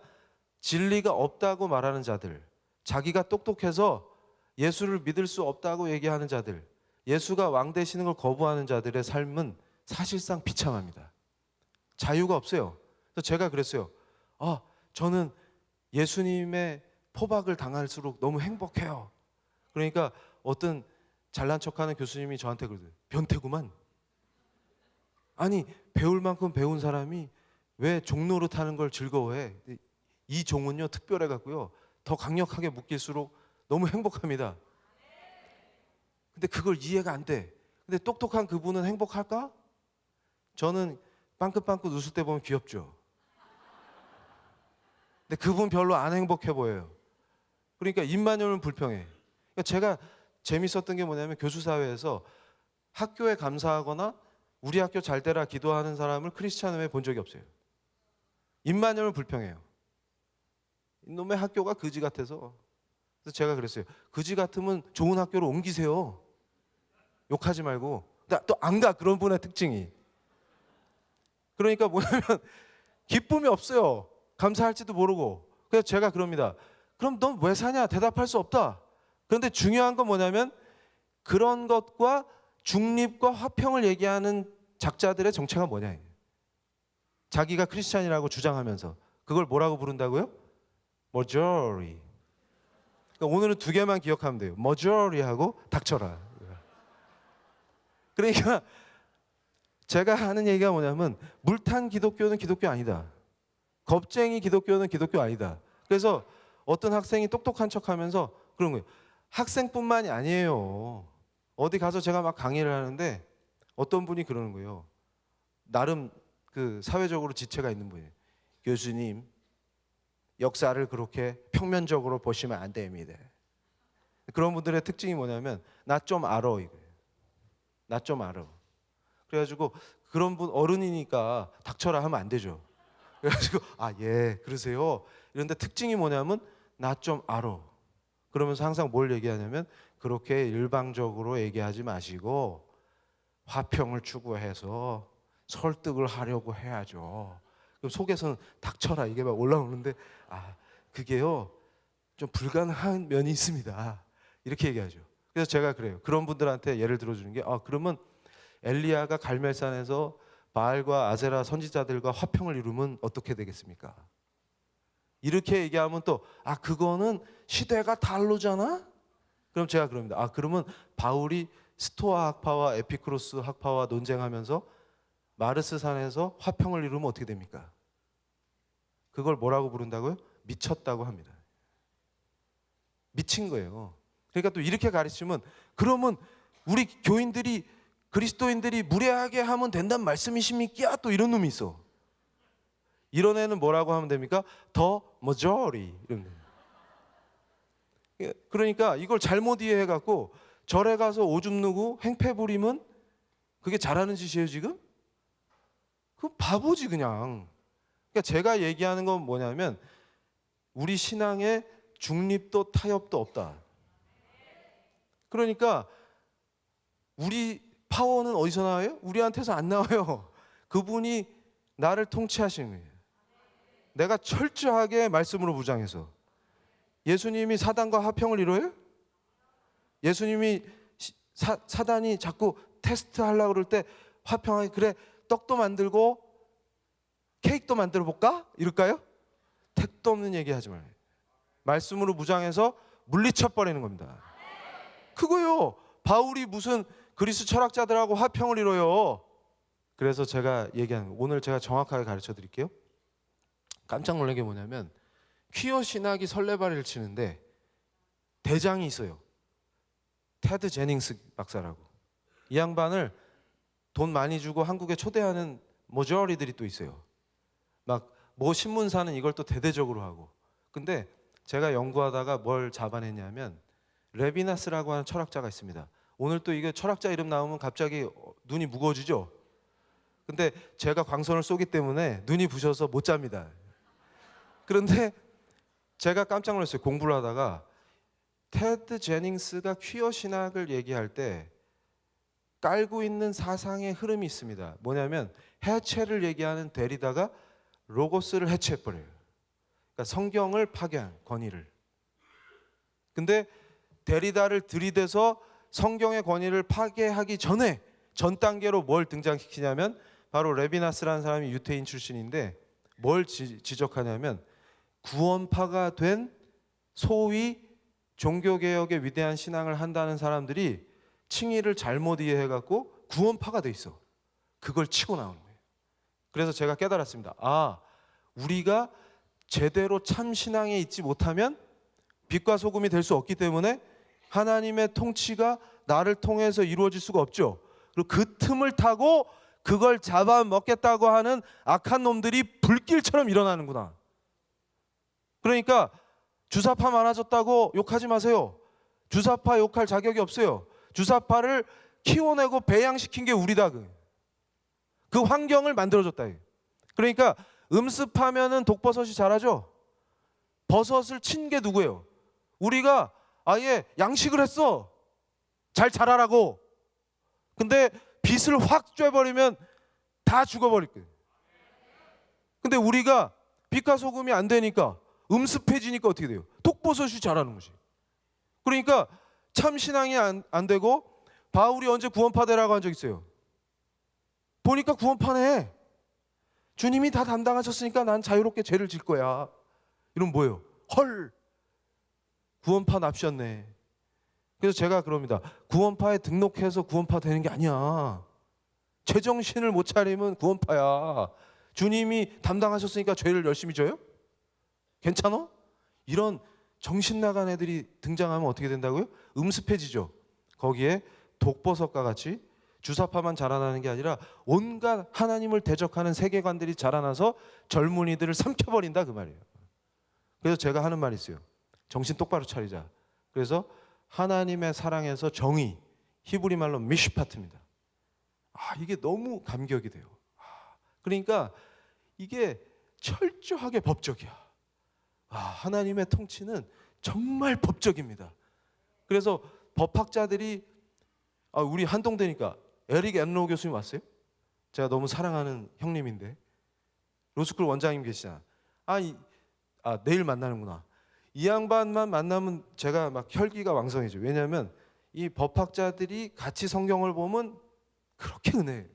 A: 진리가 없다고 말하는 자들, 자기가 똑똑해서 예수를 믿을 수 없다고 얘기하는 자들, 예수가 왕 되시는 걸 거부하는 자들의 삶은 사실상 비참합니다. 자유가 없어요. 그래서 제가 그랬어요. 저는 예수님의 포박을 당할수록 너무 행복해요. 그러니까 어떤 잘난 척하는 교수님이 저한테 그러더라고요. 변태구만. 아니 배울 만큼 배운 사람이 왜 종노릇 하는 걸 즐거워해? 이 종은요 특별해 갖고요 더 강력하게 묶일수록 너무 행복합니다. 근데 그걸 이해가 안 돼. 근데 똑똑한 그분은 행복할까? 저는 빵긋빵긋 웃을 때 보면 귀엽죠. 근데 그분 별로 안 행복해 보여요. 그러니까 입만 열면 불평해. 그러니까 제가 재밌었던 게 뭐냐면 교수 사회에서 학교에 감사하거나 우리 학교 잘 되라 기도하는 사람을 크리스찬에 본 적이 없어요. 입만 열면 불평해요. 이놈의 학교가 그지 같아서. 그래서 제가 그랬어요. 그지 같으면 좋은 학교로 옮기세요. 욕하지 말고. 또 안 가, 그런 분의 특징이. 그러니까 뭐냐면 기쁨이 없어요. 감사할지도 모르고. 그래서 제가 그럽니다. 그럼 넌 왜 사냐? 대답할 수 없다. 그런데 중요한 건 뭐냐면 그런 것과 중립과 화평을 얘기하는 작자들의 정체가 뭐냐. 자기가 크리스찬이라고 주장하면서 그걸 뭐라고 부른다고요? majority. 그러니까 오늘은 두 개만 기억하면 돼요. majority하고 닥쳐라. 그러니까 제가 하는 얘기가 뭐냐면 물탄 기독교는 기독교 아니다. 겁쟁이 기독교는 기독교 아니다. 그래서 어떤 학생이 똑똑한 척하면서 그런 거예요. 학생뿐만이 아니에요. 어디 가서 제가 막 강의를 하는데 어떤 분이 그러는 거예요. 나름 그 사회적으로 지체가 있는 분이에요. 교수님, 역사를 그렇게 평면적으로 보시면 안 됩니다. 그런 분들의 특징이 뭐냐면 나 좀 알아 이거예요. 나 좀 알아. 그래가지고 그런 분 어른이니까 닥쳐라 하면 안 되죠. 그래가지고 예 그러세요. 이런데 특징이 뭐냐면 나 좀 알아. 그러면서 항상 뭘 얘기하냐면 그렇게 일방적으로 얘기하지 마시고 화평을 추구해서 설득을 하려고 해야죠. 그럼 속에서는 닥쳐라 이게 막 올라오는데 그게요 좀 불가능한 면이 있습니다. 이렇게 얘기하죠. 그래서 제가 그래요. 그런 분들한테 예를 들어주는 게 그러면 엘리야가 갈멜산에서 바알과 아세라 선지자들과 화평을 이루면 어떻게 되겠습니까? 이렇게 얘기하면 또 그거는 시대가 다르잖아? 그럼 제가 그럽니다. 그러면 바울이 스토아 학파와 에피쿠로스 학파와 논쟁하면서 마르스산에서 화평을 이루면 어떻게 됩니까? 그걸 뭐라고 부른다고요? 미쳤다고 합니다. 미친 거예요. 그러니까 또 이렇게 가르치면 그러면 우리 교인들이 그리스도인들이 무례하게 하면 된다는 말씀이십니까? 또 이런 놈이 있어. 이런 애는 뭐라고 하면 됩니까? 더 majority. 그러니까 이걸 잘못 이해해갖고 절에 가서 오줌 누고 행패 부리면 그게 잘하는 짓이에요 지금? 그 바보지 그냥. 그러니까 제가 얘기하는 건 뭐냐면 우리 신앙에 중립도 타협도 없다. 그러니까 우리 파워는 어디서 나와요? 우리한테서 안 나와요. 그분이 나를 통치하시는 거예요. 내가 철저하게 말씀으로 무장해서. 예수님이 사단과 화평을 이뤄요? 예수님이 사단이 자꾸 테스트 하려고 그럴 때 화평하게 그래 떡도 만들고 케이크도 만들어 볼까? 이럴까요? 택도 없는 얘기 하지 말아요. 말씀으로 무장해서 물리쳐 버리는 겁니다. 그거요. 바울이 무슨 그리스 철학자들하고 화평을 이뤄요. 그래서 제가 얘기하는 거 오늘 제가 정확하게 가르쳐 드릴게요. 깜짝 놀란 게 뭐냐면 퀴어 신학이 설레발을 치는데 대장이 있어요. 테드 제닝스 박사라고. 이 양반을 돈 많이 주고 한국에 초대하는 모저리들이 또 있어요. 막 뭐 신문사는 이걸 또 대대적으로 하고. 근데 제가 연구하다가 뭘 잡아냈냐면 레비나스라고 하는 철학자가 있습니다. 오늘 또 이게 철학자 이름 나오면 갑자기 눈이 무거워지죠. 근데 제가 광선을 쏘기 때문에 눈이 부셔서 못 잡니다. 그런데 제가 깜짝 놀랐어요. 공부를 하다가 테드 제닝스가 퀴어 신학을 얘기할 때 깔고 있는 사상의 흐름이 있습니다. 뭐냐면 해체를 얘기하는 데리다가 로고스를 해체해버려요. 그러니까 성경을 파괴한 권위를. 근데 데리다를 들이대서 성경의 권위를 파괴하기 전에 전 단계로 뭘 등장시키냐면 바로 레비나스라는 사람이 유태인 출신인데 뭘 지적하냐면 구원파가 된 소위 종교개혁의 위대한 신앙을 한다는 사람들이 칭의를 잘못 이해해갖고 구원파가 돼 있어. 그걸 치고 나오는 거예요. 그래서 제가 깨달았습니다. 아, 우리가 제대로 참 신앙에 있지 못하면 빛과 소금이 될 수 없기 때문에 하나님의 통치가 나를 통해서 이루어질 수가 없죠. 그리고 그 틈을 타고 그걸 잡아먹겠다고 하는 악한 놈들이 불길처럼 일어나는구나. 그러니까 주사파 많아졌다고 욕하지 마세요. 주사파 욕할 자격이 없어요. 주사파를 키워내고 배양시킨 게 우리다. 그 환경을 만들어줬다. 그러니까 음습하면은 독버섯이 자라죠. 버섯을 친 게 누구예요? 우리가 아예 양식을 했어. 잘 자라라고. 근데 빛을 확 쬐버리면 다 죽어버릴 거예요. 근데 우리가 빛과 소금이 안 되니까 음습해지니까 어떻게 돼요? 독버섯이 자라는 거지. 그러니까 참 신앙이 안 되고 바울이 언제 구원파 되라고 한 적 있어요? 보니까 구원파네. 주님이 다 담당하셨으니까 난 자유롭게 죄를 질 거야. 이러면 뭐예요? 헐, 구원파 납셨네. 그래서 제가 그럽니다. 구원파에 등록해서 구원파 되는 게 아니야. 제정신을 못 차리면 구원파야. 주님이 담당하셨으니까 죄를 열심히 져요? 괜찮아? 이런 정신 나간 애들이 등장하면 어떻게 된다고요? 음습해지죠. 거기에 독버섯과 같이 주사파만 자라나는 게 아니라 온갖 하나님을 대적하는 세계관들이 자라나서 젊은이들을 삼켜버린다 그 말이에요. 그래서 제가 하는 말이 있어요. 정신 똑바로 차리자. 그래서 하나님의 사랑에서 정의, 히브리 말로 미슈파트입니다. 이게 너무 감격이 돼요. 그러니까 이게 철저하게 법적이야. 하나님의 통치는 정말 법적입니다. 그래서 법학자들이 우리 한동대니까 에릭 앤로 교수님 왔어요? 제가 너무 사랑하는 형님인데 로스쿨 원장님 계시잖아. 내일 만나는구나. 이 양반만 만나면 제가 막 혈기가 왕성해져요. 왜냐하면 이 법학자들이 같이 성경을 보면 그렇게 은혜해요.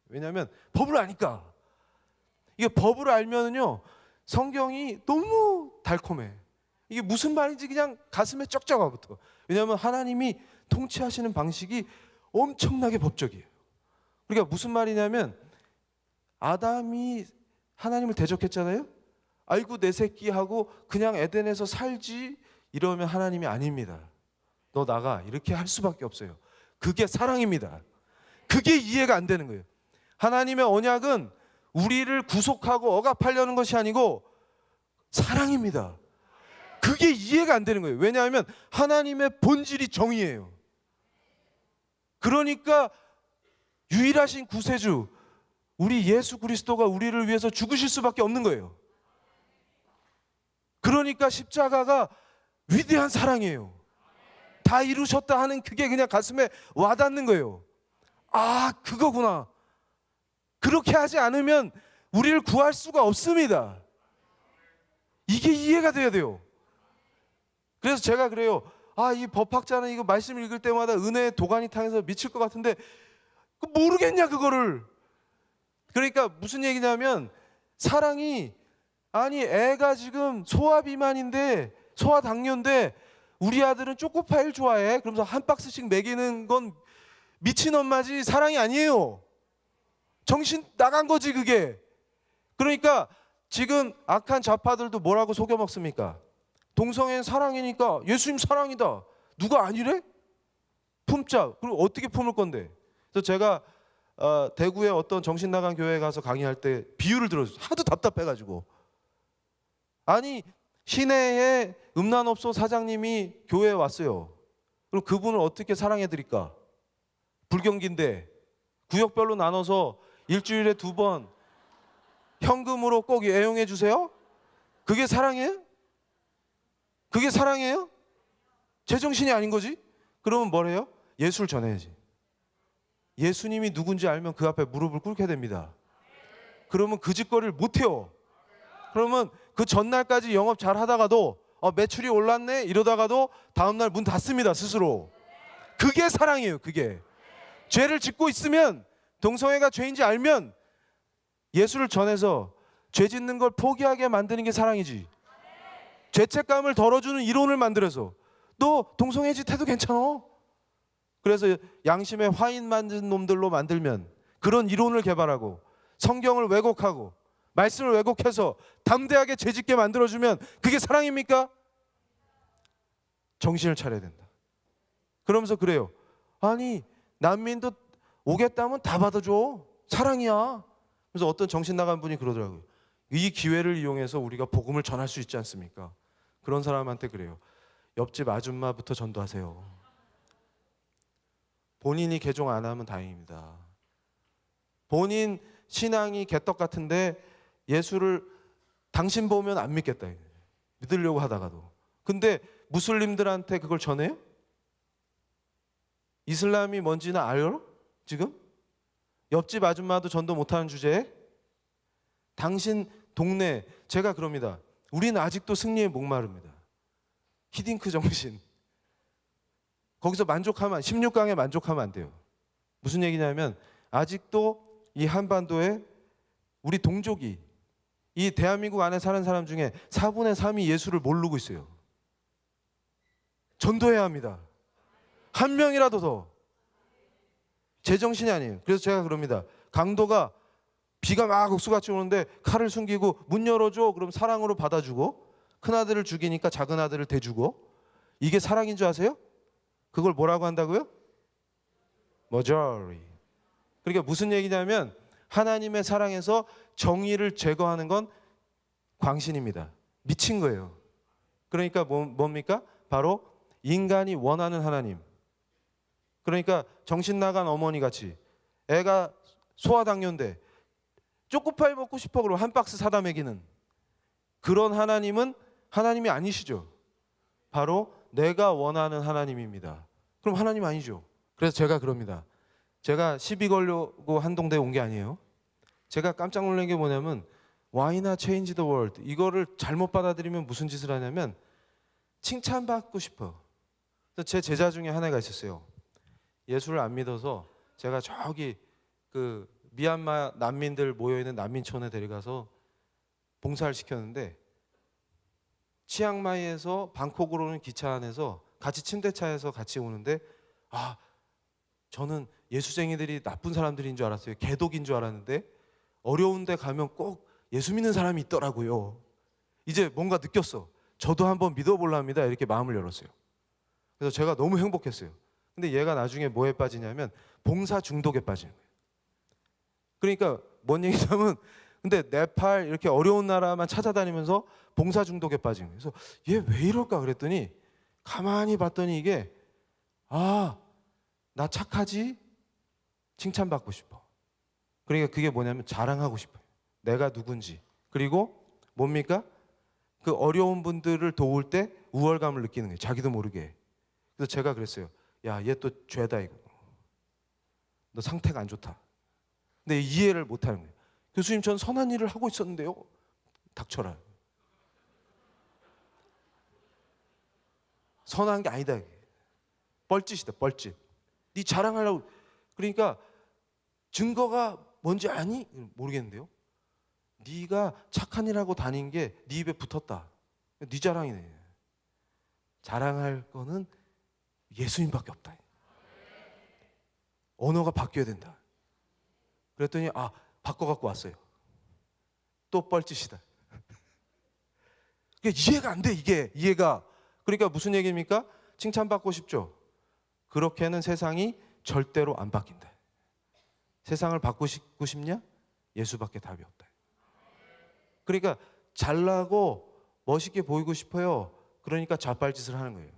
A: 왜냐하면 법을 아니까. 이게 법을 알면은요 성경이 너무 달콤해. 이게 무슨 말인지 그냥 가슴에 쩍쩍 와붙어. 왜냐하면 하나님이 통치하시는 방식이 엄청나게 법적이에요. 그러니까 무슨 말이냐면 아담이 하나님을 대적했잖아요. 아이고 내 새끼 하고 그냥 에덴에서 살지 이러면 하나님이 아닙니다. 너 나가 이렇게 할 수밖에 없어요. 그게 사랑입니다. 그게 이해가 안 되는 거예요. 하나님의 언약은 우리를 구속하고 억압하려는 것이 아니고 사랑입니다. 그게 이해가 안 되는 거예요. 왜냐하면 하나님의 본질이 정의예요. 그러니까 유일하신 구세주 우리 예수 그리스도가 우리를 위해서 죽으실 수밖에 없는 거예요. 그러니까 십자가가 위대한 사랑이에요. 다 이루셨다 하는 그게 그냥 가슴에 와닿는 거예요. 그거구나. 그렇게 하지 않으면 우리를 구할 수가 없습니다. 이게 이해가 돼야 돼요. 그래서 제가 그래요. 이 법학자는 이거 말씀 읽을 때마다 은혜의 도가니 탕에서 미칠 것 같은데 모르겠냐 그거를. 그러니까 무슨 얘기냐면 사랑이 애가 지금 소아비만인데 소아당뇨인데 우리 아들은 초코파일 좋아해. 그러면서 한 박스씩 먹이는 건 미친 엄마지 사랑이 아니에요. 정신 나간 거지 그게. 그러니까 지금 악한 좌파들도 뭐라고 속여 먹습니까? 동성애는 사랑이니까 예수님 사랑이다. 누가 아니래? 품자. 그럼 어떻게 품을 건데? 그래서 제가 대구의 어떤 정신 나간 교회에 가서 강의할 때 비유를 들어줬어요. 하도 답답해가지고. 시내에 음란업소 사장님이 교회에 왔어요. 그럼 그분을 어떻게 사랑해드릴까? 불경기인데 구역별로 나눠서 일주일에 2번 현금으로 꼭 애용해 주세요? 그게 사랑이에요? 그게 사랑이에요? 제정신이 아닌 거지? 그러면 뭐래요? 예수를 전해야지. 예수님이 누군지 알면 그 앞에 무릎을 꿇게 됩니다. 그러면 그 짓거리를 못해요. 그러면 그 전날까지 영업 잘 하다가도 매출이 올랐네 이러다가도 다음날 문 닫습니다 스스로. 그게 사랑이에요. 그게 죄를 짓고 있으면, 동성애가 죄인지 알면 예수를 전해서 죄 짓는 걸 포기하게 만드는 게 사랑이지. 죄책감을 덜어주는 이론을 만들어서 너 동성애 짓 해도 괜찮아. 그래서 양심에 화인 만든 놈들로 만들면, 그런 이론을 개발하고 성경을 왜곡하고 말씀을 왜곡해서 담대하게 죄짓게 만들어주면 그게 사랑입니까? 정신을 차려야 된다. 그러면서 그래요. 아니 난민도 오겠다면 다 받아줘. 사랑이야. 그래서 어떤 정신 나간 분이 그러더라고요. 이 기회를 이용해서 우리가 복음을 전할 수 있지 않습니까? 그런 사람한테 그래요. 옆집 아줌마부터 전도하세요. 본인이 개종 안 하면 다행입니다. 본인 신앙이 개떡 같은데 예수를 당신 보면 안 믿겠다. 믿으려고 하다가도. 근데 무슬림들한테 그걸 전해요? 이슬람이 뭔지는 알아요? 지금? 옆집 아줌마도 전도 못하는 주제에? 당신 동네, 제가 그럽니다. 우리는 아직도 승리에 목마릅니다. 히딩크 정신. 거기서 만족하면, 16강에 만족하면 안 돼요. 무슨 얘기냐면 아직도 이 한반도에 우리 동족이, 이 대한민국 안에 사는 사람 중에 4분의 3이 예수를 모르고 있어요. 전도해야 합니다. 한 명이라도 더. 제정신이 아니에요. 그래서 제가 그럽니다. 강도가 비가 막 옥수같이 오는데 칼을 숨기고 문 열어줘. 그럼 사랑으로 받아주고, 큰아들을 죽이니까 작은아들을 대주고. 이게 사랑인 줄 아세요? 그걸 뭐라고 한다고요? 머저리. 그러니까 무슨 얘기냐면 하나님의 사랑에서 정의를 제거하는 건 광신입니다. 미친 거예요. 그러니까 뭡니까? 바로 인간이 원하는 하나님. 그러니까 정신 나간 어머니 같이 애가 소화당뇨인데 초코파이 먹고 싶어 그러면 한 박스 사다 먹이는 그런 하나님은 하나님이 아니시죠. 바로 내가 원하는 하나님입니다. 그럼 하나님 아니죠. 그래서 제가 그럽니다. 제가 시비 걸려고 한동대에 온 게 아니에요. 제가 깜짝 놀란 게 뭐냐면 Why not change the world? 이거를 잘못 받아들이면 무슨 짓을 하냐면 칭찬받고 싶어. 그래서 제 제자 중에 하나가 있었어요. 예수를 안 믿어서 제가 저기 그 미얀마 난민들 모여있는 난민촌에 데려가서 봉사를 시켰는데 치앙마이에서 방콕으로 오는 기차 안에서 같이 침대차에서 같이 오는데 저는 예수쟁이들이 나쁜 사람들인 줄 알았어요. 개독인 줄 알았는데 어려운 데 가면 꼭 예수 믿는 사람이 있더라고요. 이제 뭔가 느꼈어. 저도 한번 믿어볼랍니다. 이렇게 마음을 열었어요. 그래서 제가 너무 행복했어요. 근데 얘가 나중에 뭐에 빠지냐면 봉사 중독에 빠지는 거예요. 그러니까 뭔 얘기냐면 근데 네팔 이렇게 어려운 나라만 찾아다니면서 봉사 중독에 빠진 거예요. 그래서 얘 왜 이럴까 그랬더니 가만히 봤더니 이게 나 착하지? 칭찬받고 싶어. 그러니까 그게 뭐냐면 자랑하고 싶어요. 내가 누군지. 그리고 뭡니까? 그 어려운 분들을 도울 때 우월감을 느끼는 거예요. 자기도 모르게. 그래서 제가 그랬어요. 야, 얘 또 죄다 이거. 너 상태가 안 좋다. 근데 이해를 못하는 거예요. 교수님, 전 선한 일을 하고 있었는데요. 닥쳐라. 선한 게 아니다. 뻘짓이다, 뻘짓. 네 자랑하려고. 그러니까 증거가 뭔지 아니? 모르겠는데요. 네가 착한 일하고 다닌 게 네 입에 붙었다. 네 자랑이네. 자랑할 거는 예수님밖에 없다. 언어가 바뀌어야 된다. 그랬더니 바꿔갖고 왔어요. 또 뻘짓이다. 이해가 안 돼. 이게 이해가. 그러니까 무슨 얘기입니까? 칭찬받고 싶죠. 그렇게는 세상이 절대로 안 바뀐다. 세상을 바꾸고 싶냐? 예수밖에 답이 없다. 그러니까 잘나고 멋있게 보이고 싶어요. 그러니까 자빨짓을 하는 거예요.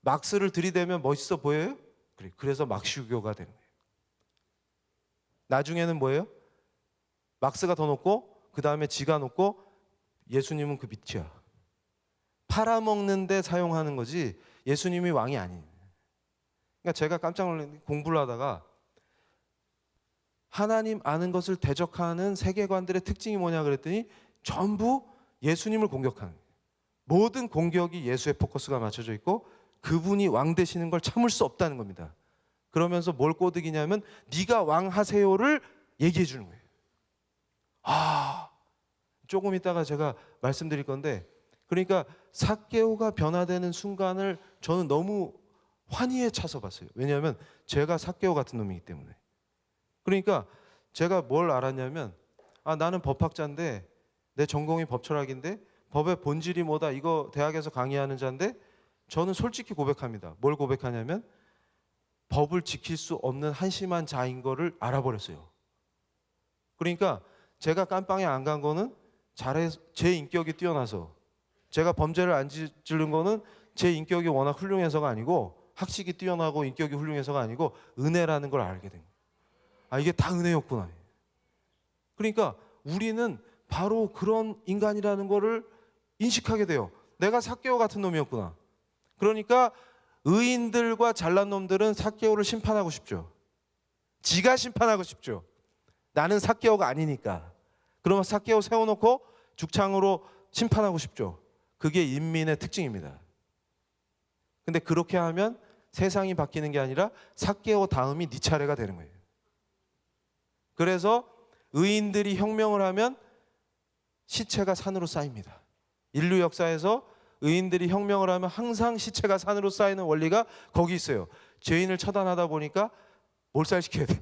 A: 막스를 들이대면 멋있어 보여요? 그래서 막시우교가 되는 거예요. 나중에는 뭐예요? 막스가 더 높고 그 다음에 지가 높고 예수님은 그 밑이야. 팔아먹는 데 사용하는 거지 예수님이 왕이 아니에요. 그러니까 제가 깜짝 놀란 게 공부를 하다가 하나님 아는 것을 대적하는 세계관들의 특징이 뭐냐 그랬더니 전부 예수님을 공격하는 거예요. 모든 공격이 예수의 포커스가 맞춰져 있고 그분이 왕 되시는 걸 참을 수 없다는 겁니다. 그러면서 뭘 꼬드기냐면 네가 왕 하세요를 얘기해 주는 거예요. 조금 있다가 제가 말씀드릴 건데, 그러니까 삭개오가 변화되는 순간을 저는 너무 환희에 차서 봤어요. 왜냐하면 제가 삭개오 같은 놈이기 때문에. 그러니까 제가 뭘 알았냐면 나는 법학자인데 내 전공이 법철학인데 법의 본질이 뭐다 이거 대학에서 강의하는 자인데 저는 솔직히 고백합니다. 뭘 고백하냐면 법을 지킬 수 없는 한심한 자인 거를 알아버렸어요. 그러니까 제가 깜빵에 안 간 거는 제 인격이 뛰어나서, 제가 범죄를 안 저지른 거는 제 인격이 워낙 훌륭해서가 아니고, 학식이 뛰어나고 인격이 훌륭해서가 아니고 은혜라는 걸 알게 된 거예요. 이게 다 은혜였구나. 그러니까 우리는 바로 그런 인간이라는 거를 인식하게 돼요. 내가 삭개오 같은 놈이었구나. 그러니까 의인들과 잘난 놈들은 삭개오를 심판하고 싶죠. 지가 심판하고 싶죠. 나는 삭개오가 아니니까. 그러면 삭개오 세워놓고 죽창으로 심판하고 싶죠. 그게 인민의 특징입니다. 근데 그렇게 하면 세상이 바뀌는 게 아니라 삭개오 다음이 네 차례가 되는 거예요. 그래서 의인들이 혁명을 하면 시체가 산으로 쌓입니다. 인류 역사에서 의인들이 혁명을 하면 항상 시체가 산으로 쌓이는 원리가 거기 있어요. 죄인을 처단하다 보니까 몰살시켜야 돼.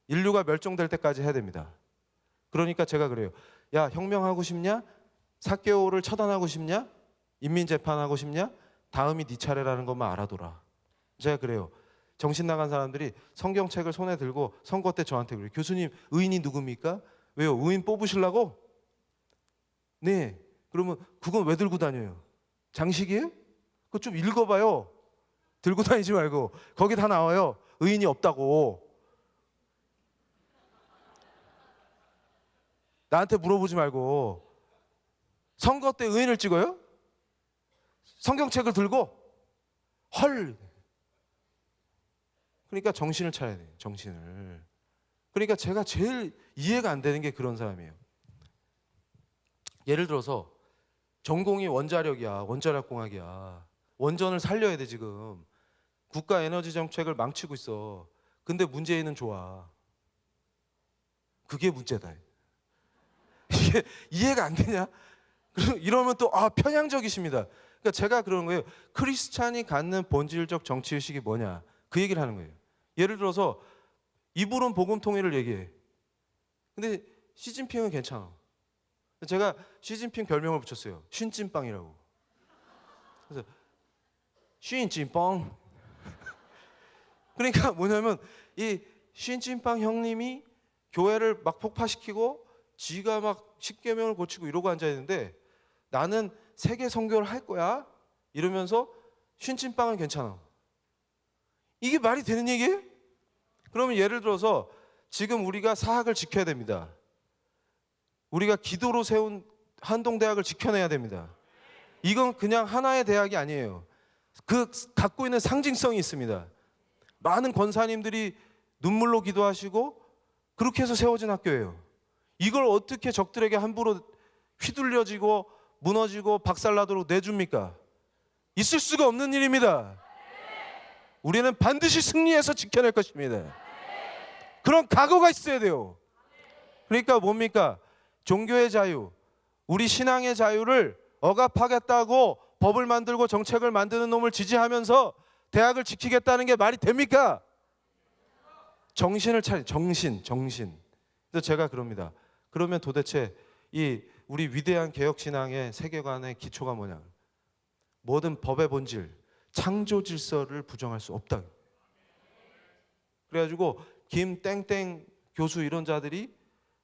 A: 인류가 멸종될 때까지 해야 됩니다. 그러니까 제가 그래요. 야, 혁명하고 싶냐? 삭개오를 처단하고 싶냐? 인민재판하고 싶냐? 다음이 네 차례라는 것만 알아둬라. 제가 그래요. 정신 나간 사람들이 성경책을 손에 들고 선거 때 저한테 그래요. 교수님, 의인이 누굽니까? 왜요? 의인 뽑으시려고? 네. 그러면 그건 왜 들고 다녀요? 장식이에요? 그거 좀 읽어봐요. 들고 다니지 말고. 거기 다 나와요. 의인이 없다고. 나한테 물어보지 말고. 선거 때 의인을 찍어요? 성경책을 들고? 헐. 그러니까 정신을 차려야 돼요. 정신을. 그러니까 제가 제일 이해가 안 되는 게 그런 사람이에요. 예를 들어서 전공이 원자력이야. 원자력공학이야. 원전을 살려야 돼 지금. 국가 에너지 정책을 망치고 있어. 근데 문재인은 좋아. 그게 문제다. 이게 이해가 안 되냐? 이러면 또 편향적이십니다. 그러니까 제가 그러는 거예요. 크리스찬이 갖는 본질적 정치의식이 뭐냐? 그 얘기를 하는 거예요. 예를 들어서 이불은 복음 통일을 얘기해. 근데 시진핑은 괜찮아. 제가 시진핑 별명을 붙였어요. 쉰찐빵이라고. 그래서 쉰찐빵. 그러니까 뭐냐면 이 쉰찐빵 형님이 교회를 막 폭파시키고 지가 막 십계명을 고치고 이러고 앉아 있는데 나는 세계 선교를 할 거야 이러면서 쉰찐빵은 괜찮아. 이게 말이 되는 얘기예요? 그러면 예를 들어서 지금 우리가 사학을 지켜야 됩니다. 우리가 기도로 세운 한동대학을 지켜내야 됩니다. 이건 그냥 하나의 대학이 아니에요. 그 갖고 있는 상징성이 있습니다. 많은 권사님들이 눈물로 기도하시고 그렇게 해서 세워진 학교예요. 이걸 어떻게 적들에게 함부로 휘둘려지고 무너지고 박살나도록 내줍니까? 있을 수가 없는 일입니다. 우리는 반드시 승리해서 지켜낼 것입니다. 그런 각오가 있어야 돼요. 그러니까 뭡니까? 종교의 자유, 우리 신앙의 자유를 억압하겠다고 법을 만들고 정책을 만드는 놈을 지지하면서 대학을 지키겠다는 게 말이 됩니까? 정신을 차려. 정신. 그래서 제가 그럽니다. 그러면 도대체 이 우리 위대한 개혁신앙의 세계관의 기초가 뭐냐? 모든 법의 본질, 창조 질서를 부정할 수 없다. 그래가지고 김땡땡 교수 이런 자들이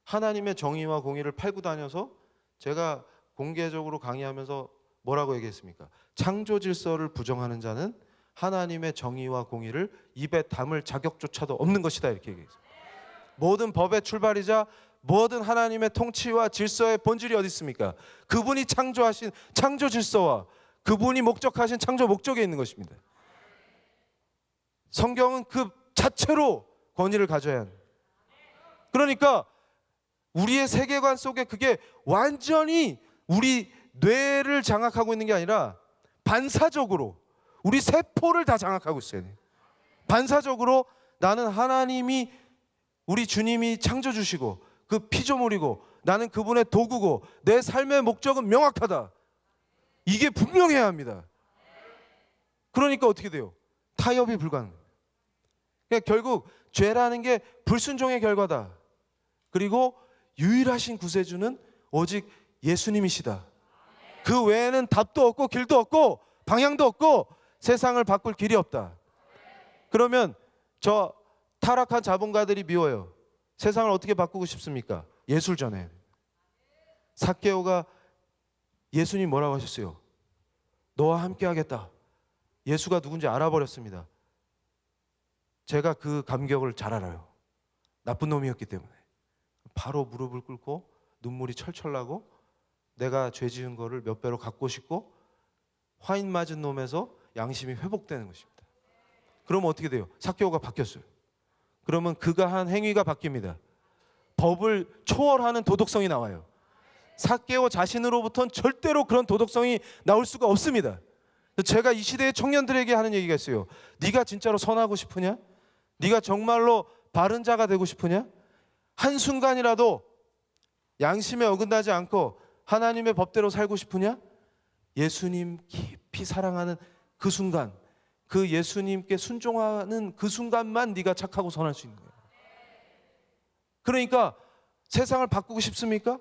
A: 하나님의 정의와 공의를 팔고 다녀서 제가 공개적으로 강의하면서 뭐라고 얘기했습니까? 창조 질서를 부정하는 자는 하나님의 정의와 공의를 입에 담을 자격조차도 없는 것이다 이렇게 얘기했습니다. 모든 법의 출발이자 모든 하나님의 통치와 질서의 본질이 어디 있습니까? 그분이 창조하신 창조 질서와 그분이 목적하신 창조 목적에 있는 것입니다. 성경은 그 자체로 권위를 가져야 합니다. 그러니까 우리의 세계관 속에 그게 완전히 우리 뇌를 장악하고 있는 게 아니라 반사적으로 우리 세포를 다 장악하고 있어요. 반사적으로 나는 하나님이 우리 주님이 창조 주시고 그 피조물이고 나는 그분의 도구고 내 삶의 목적은 명확하다. 이게 분명해야 합니다. 그러니까 어떻게 돼요? 타협이 불가능해요. 그러니까 결국 죄라는 게 불순종의 결과다. 그리고 유일하신 구세주는 오직 예수님이시다. 그 외에는 답도 없고 길도 없고 방향도 없고 세상을 바꿀 길이 없다. 그러면 저 타락한 자본가들이 미워요. 세상을 어떻게 바꾸고 싶습니까? 예술 전해. 삭개오가 예수님 뭐라고 하셨어요? 너와 함께 하겠다. 예수가 누군지 알아버렸습니다. 제가 그 감격을 잘 알아요. 나쁜 놈이었기 때문에. 바로 무릎을 꿇고 눈물이 철철 나고 내가 죄 지은 거를 몇 배로 갚고 싶고 화인 맞은 놈에서 양심이 회복되는 것입니다. 그러면 어떻게 돼요? 삭개오가 바뀌었어요. 그러면 그가 한 행위가 바뀝니다. 법을 초월하는 도덕성이 나와요. 삭개오 자신으로부터는 절대로 그런 도덕성이 나올 수가 없습니다. 제가 이 시대의 청년들에게 하는 얘기가 있어요. 네가 진짜로 선하고 싶으냐? 네가 정말로 바른 자가 되고 싶으냐? 한순간이라도 양심에 어긋나지 않고 하나님의 법대로 살고 싶으냐? 예수님 깊이 사랑하는 그 순간, 그 예수님께 순종하는 그 순간만 네가 착하고 선할 수 있는 거예요. 그러니까 세상을 바꾸고 싶습니까?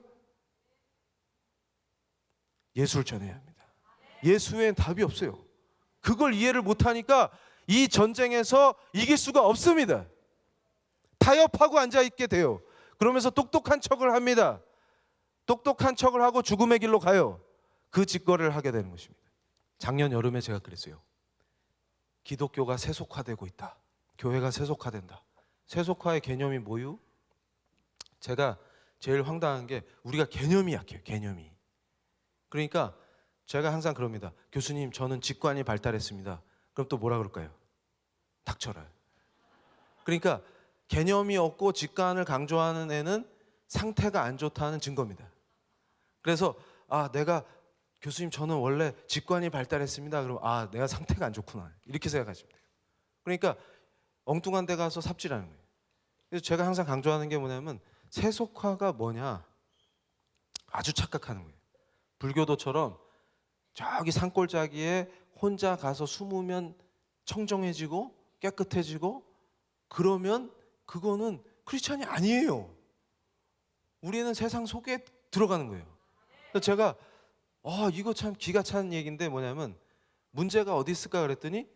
A: 예수를 전해야 합니다. 예수 외엔 답이 없어요. 그걸 이해를 못하니까 이 전쟁에서 이길 수가 없습니다. 타협하고 앉아있게 돼요. 그러면서 똑똑한 척을 합니다. 똑똑한 척을 하고 죽음의 길로 가요. 그 짓거리를 하게 되는 것입니다. 작년 여름에 제가 그랬어요. 기독교가 세속화되고 있다. 교회가 세속화된다. 세속화의 개념이 뭐유? 제가 제일 황당한 게 우리가 개념이 약해요. 개념이. 그러니까 제가 항상 그럽니다. 교수님, 저는 직관이 발달했습니다. 그럼 또 뭐라 그럴까요? 닥쳐라. 그러니까 개념이 없고 직관을 강조하는 애는 상태가 안 좋다는 증거입니다. 그래서 내가 교수님 저는 원래 직관이 발달했습니다. 그럼 내가 상태가 안 좋구나. 이렇게 생각하시면 돼요. 그러니까 엉뚱한 데 가서 삽질하는 거예요. 그래서 제가 항상 강조하는 게 뭐냐면 세속화가 뭐냐? 아주 착각하는 거예요. 불교도처럼 저기 산골짜기에 혼자 가서 숨으면 청정해지고 깨끗해지고 그러면 그거는 크리스찬이 아니에요. 우리는 세상 속에 들어가는 거예요. 그래서 제가 이거 참 기가 차는 얘기인데 뭐냐면 문제가 어디 있을까 그랬더니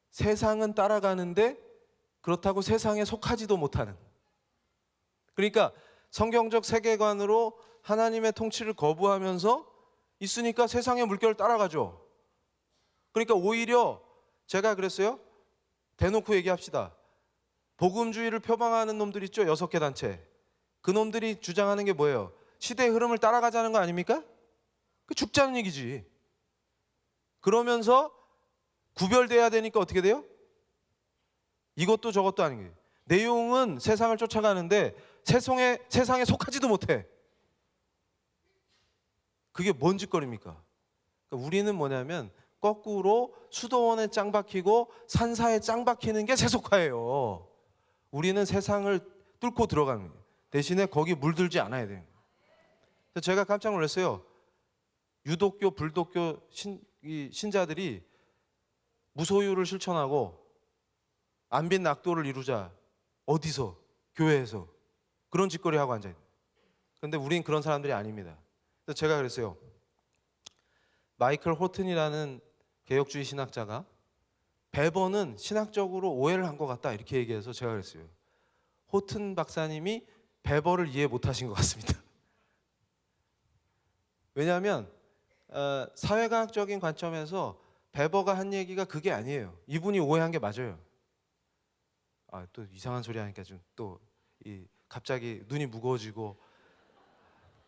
A: 세상은 따라가는데 그렇다고 세상에 속하지도 못하는. 그러니까 성경적 세계관으로 하나님의 통치를 거부하면서 있으니까 세상의 물결을 따라가죠. 그러니까 오히려 제가 그랬어요. 대놓고 얘기합시다. 복음주의를 표방하는 놈들 있죠. 6개 단체. 그 놈들이 주장하는 게 뭐예요? 시대의 흐름을 따라가자는 거 아닙니까? 그 죽자는 얘기지. 그러면서 구별돼야 되니까 어떻게 돼요? 이것도 저것도 아닌 거예요. 내용은 세상을 쫓아가는데 세상에 속하지도 못해. 그게 뭔 짓거리입니까? 그러니까 우리는 뭐냐면 거꾸로 수도원에 짱 박히고 산사에 짱 박히는 게 세속화예요. 우리는 세상을 뚫고 들어가는 거예요. 대신에 거기 물들지 않아야 돼요. 제가 깜짝 놀랐어요. 유독교, 불독교 신자들이 무소유를 실천하고 안빈 낙도를 이루자. 어디서? 교회에서. 그런 짓거리 하고 앉아있는. 그런데 우린 그런 사람들이 아닙니다. 그래서 제가 그랬어요. 마이클 호튼이라는 개혁주의 신학자가 베버는 신학적으로 오해를 한 것 같다 이렇게 얘기해서 제가 그랬어요. 호튼 박사님이 베버를 이해 못하신 것 같습니다. 왜냐하면 사회과학적인 관점에서 베버가 한 얘기가 그게 아니에요. 이분이 오해한 게 맞아요. 또 이상한 소리 하니까 좀 또 갑자기 눈이 무거워지고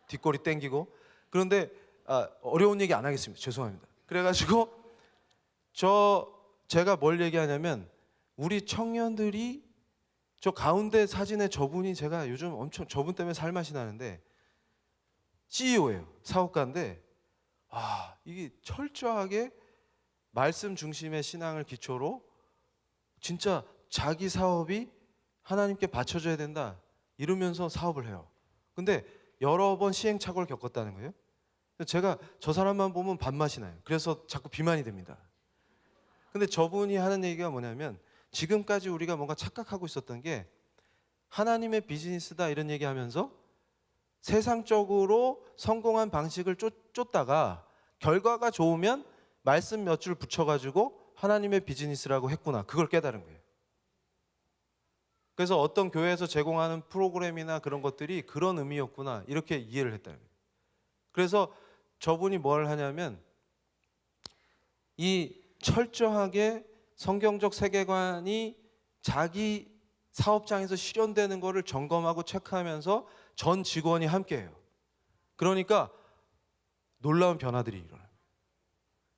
A: 뒷골이 땡기고. 그런데 어려운 얘기 안 하겠습니다. 죄송합니다. 그래가지고 제가 뭘 얘기하냐면 우리 청년들이 저 가운데 사진에 저분이 제가 요즘 엄청 저분 때문에 살맛이 나는데 CEO예요. 사업가인데 이게 철저하게 말씀 중심의 신앙을 기초로 진짜 자기 사업이 하나님께 바쳐져야 된다 이러면서 사업을 해요. 근데 여러 번 시행착오를 겪었다는 거예요. 제가 저 사람만 보면 밥맛이 나요. 그래서 자꾸 비만이 됩니다. 근데 저분이 하는 얘기가 뭐냐면 지금까지 우리가 뭔가 착각하고 있었던 게 하나님의 비즈니스다 이런 얘기하면서 세상적으로 성공한 방식을 쫓다가 결과가 좋으면 말씀 몇 줄 붙여가지고 하나님의 비즈니스라고 했구나. 그걸 깨달은 거예요. 그래서 어떤 교회에서 제공하는 프로그램이나 그런 것들이 그런 의미였구나 이렇게 이해를 했다는 거예요. 그래서 저분이 뭘 하냐면 이 철저하게 성경적 세계관이 자기 사업장에서 실현되는 거를 점검하고 체크하면서 전 직원이 함께해요. 그러니까 놀라운 변화들이 일어나요.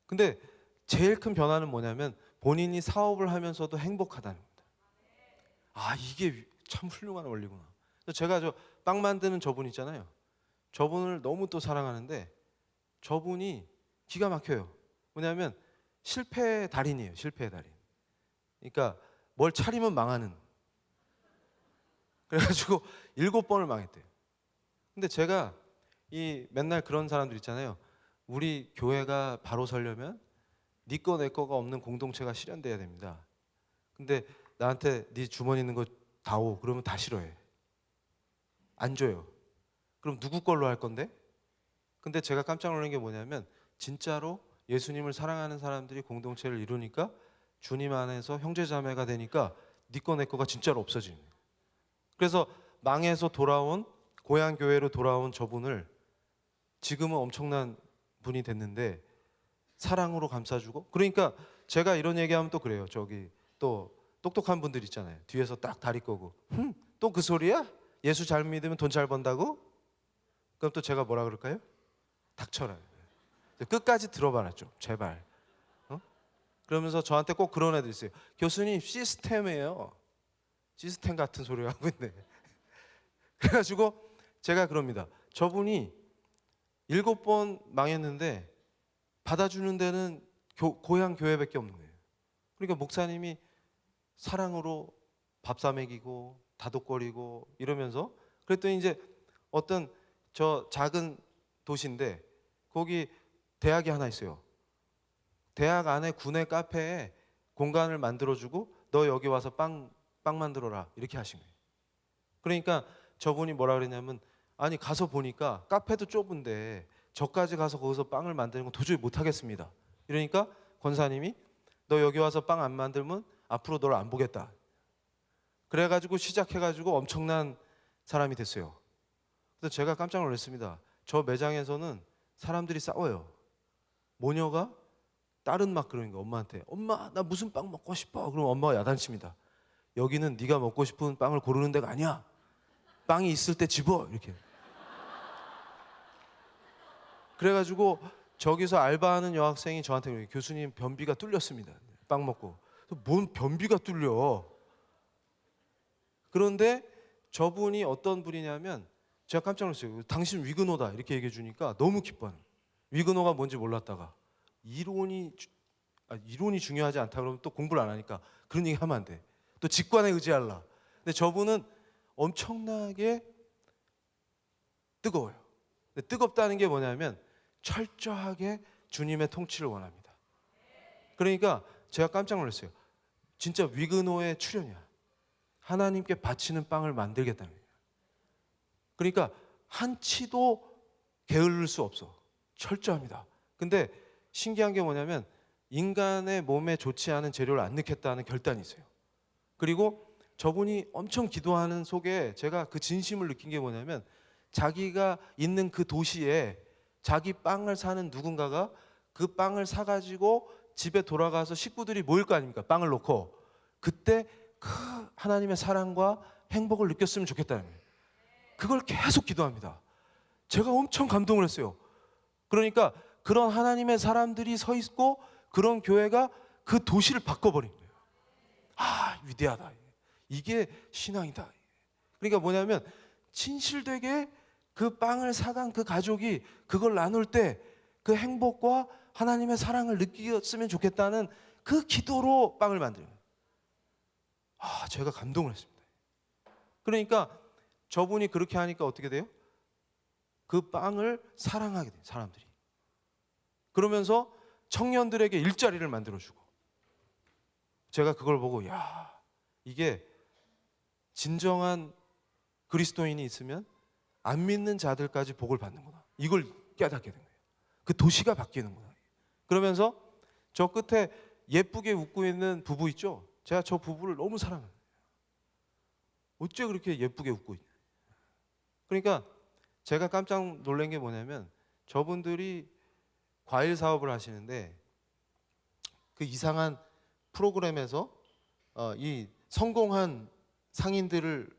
A: 근데 제일 큰 변화는 뭐냐면 본인이 사업을 하면서도 행복하다는 겁니다. 이게 참 훌륭한 원리구나. 제가 저 빵 만드는 저분 있잖아요. 저분을 너무 또 사랑하는데 저분이 기가 막혀요. 뭐냐면 실패의 달인이에요. 실패의 달인. 그러니까 뭘 차리면 망하는. 그래가지고 7번을 망했대요. 근데 제가 맨날 그런 사람들 있잖아요. 우리 교회가 바로 서려면 네 거 내 거가 없는 공동체가 실현돼야 됩니다. 근데 나한테 네 주머니 있는 거 다오 그러면 다 싫어해. 안 줘요. 그럼 누구 걸로 할 건데? 근데 제가 깜짝 놀란 게 뭐냐면 진짜로 예수님을 사랑하는 사람들이 공동체를 이루니까 주님 안에서 형제자매가 되니까 네 거 내 거가 진짜로 없어지는 거예요. 그래서 망해서 돌아온 고향 교회로 돌아온 저분을 지금은 엄청난 분이 됐는데 사랑으로 감싸주고. 그러니까 제가 이런 얘기하면 또 그래요. 저기 또 똑똑한 분들 있잖아요. 뒤에서 딱 다리 꼬고 또 그 소리야? 예수 잘 믿으면 돈 잘 번다고? 그럼 또 제가 뭐라 그럴까요? 닥쳐라. 끝까지 들어봐라 좀 제발. 그러면서 저한테 꼭 그런 애들 있어요. 교수님 시스템이에요. 시스템 같은 소리 하고 있네. 그래가지고 제가 그럽니다. 저분이 7번 망했는데 받아주는 데는 고향 교회밖에 없는 거예요. 그러니까 목사님이 사랑으로 밥 사 먹이고 다독거리고 이러면서. 그랬더니 이제 어떤 저 작은 도시인데 거기 대학이 하나 있어요. 대학 안에 구내 카페에 공간을 만들어주고 너 여기 와서 빵 만들어라 이렇게 하신 거예요. 그러니까 저분이 뭐라 그랬냐면 아니 가서 보니까 카페도 좁은데 저까지 가서 거기서 빵을 만드는 건 도저히 못하겠습니다. 이러니까 권사님이 너 여기 와서 빵 안 만들면 앞으로 너를 안 보겠다. 그래가지고 시작해가지고 엄청난 사람이 됐어요. 그래서 제가 깜짝 놀랐습니다. 저 매장에서는 사람들이 싸워요. 모녀가 딸은 막 그러는 거예요. 엄마한테 엄마 나 무슨 빵 먹고 싶어. 그럼 엄마가 야단칩니다. 여기는 네가 먹고 싶은 빵을 고르는 데가 아니야. 빵이 있을 때 집어 이렇게. 그래가지고 저기서 알바하는 여학생이 저한테 그래요. 교수님 변비가 뚫렸습니다. 빵 먹고. 뭔 변비가 뚫려. 그런데 저분이 어떤 분이냐면 제가 깜짝 놀랐어요. 당신 위그노다 이렇게 얘기해 주니까 너무 기뻐요. 위그노가 뭔지 몰랐다가 이론이 중요하지 않다 그러면 또 공부를 안 하니까 그런 얘기 하면 안 돼. 또 직관에 의지하려. 근데 저분은 엄청나게 뜨거워요. 근데 뜨겁다는 게 뭐냐면 철저하게 주님의 통치를 원합니다. 그러니까 제가 깜짝 놀랐어요. 진짜 위그노의 출현이야. 하나님께 바치는 빵을 만들겠다는 거예요. 그러니까 한치도 게을릴 수 없어. 철저합니다. 근데 신기한 게 뭐냐면 인간의 몸에 좋지 않은 재료를 안 넣겠다는 결단이 있어요. 그리고 저분이 엄청 기도하는 속에 제가 그 진심을 느낀 게 뭐냐면 자기가 있는 그 도시에 자기 빵을 사는 누군가가 그 빵을 사가지고 집에 돌아가서 식구들이 모일 거 아닙니까? 빵을 놓고 그때 그 하나님의 사랑과 행복을 느꼈으면 좋겠다는 거예요. 그걸 계속 기도합니다. 제가 엄청 감동을 했어요. 그러니까 그런 하나님의 사람들이 서 있고 그런 교회가 그 도시를 바꿔버린 거예요. 아, 위대하다. 이게 신앙이다. 그러니까 뭐냐면 진실되게 그 빵을 사간 그 가족이 그걸 나눌 때 그 행복과 하나님의 사랑을 느꼈으면 좋겠다는 그 기도로 빵을 만들어요. 아, 제가 감동을 했습니다. 그러니까 저분이 그렇게 하니까 어떻게 돼요? 그 빵을 사랑하게 돼요, 사람들이. 그러면서 청년들에게 일자리를 만들어주고, 제가 그걸 보고 야, 이게 진정한 그리스도인이 있으면 안 믿는 자들까지 복을 받는구나, 이걸 깨닫게 된 거예요. 그 도시가 바뀌는구나. 그러면서 저 끝에 예쁘게 웃고 있는 부부 있죠? 제가 저 부부를 너무 사랑해요. 어째 그렇게 예쁘게 웃고 있냐. 그러니까 제가 깜짝 놀란 게 뭐냐면 저분들이 과일 사업을 하시는데 그 이상한 프로그램에서 이 성공한 상인들을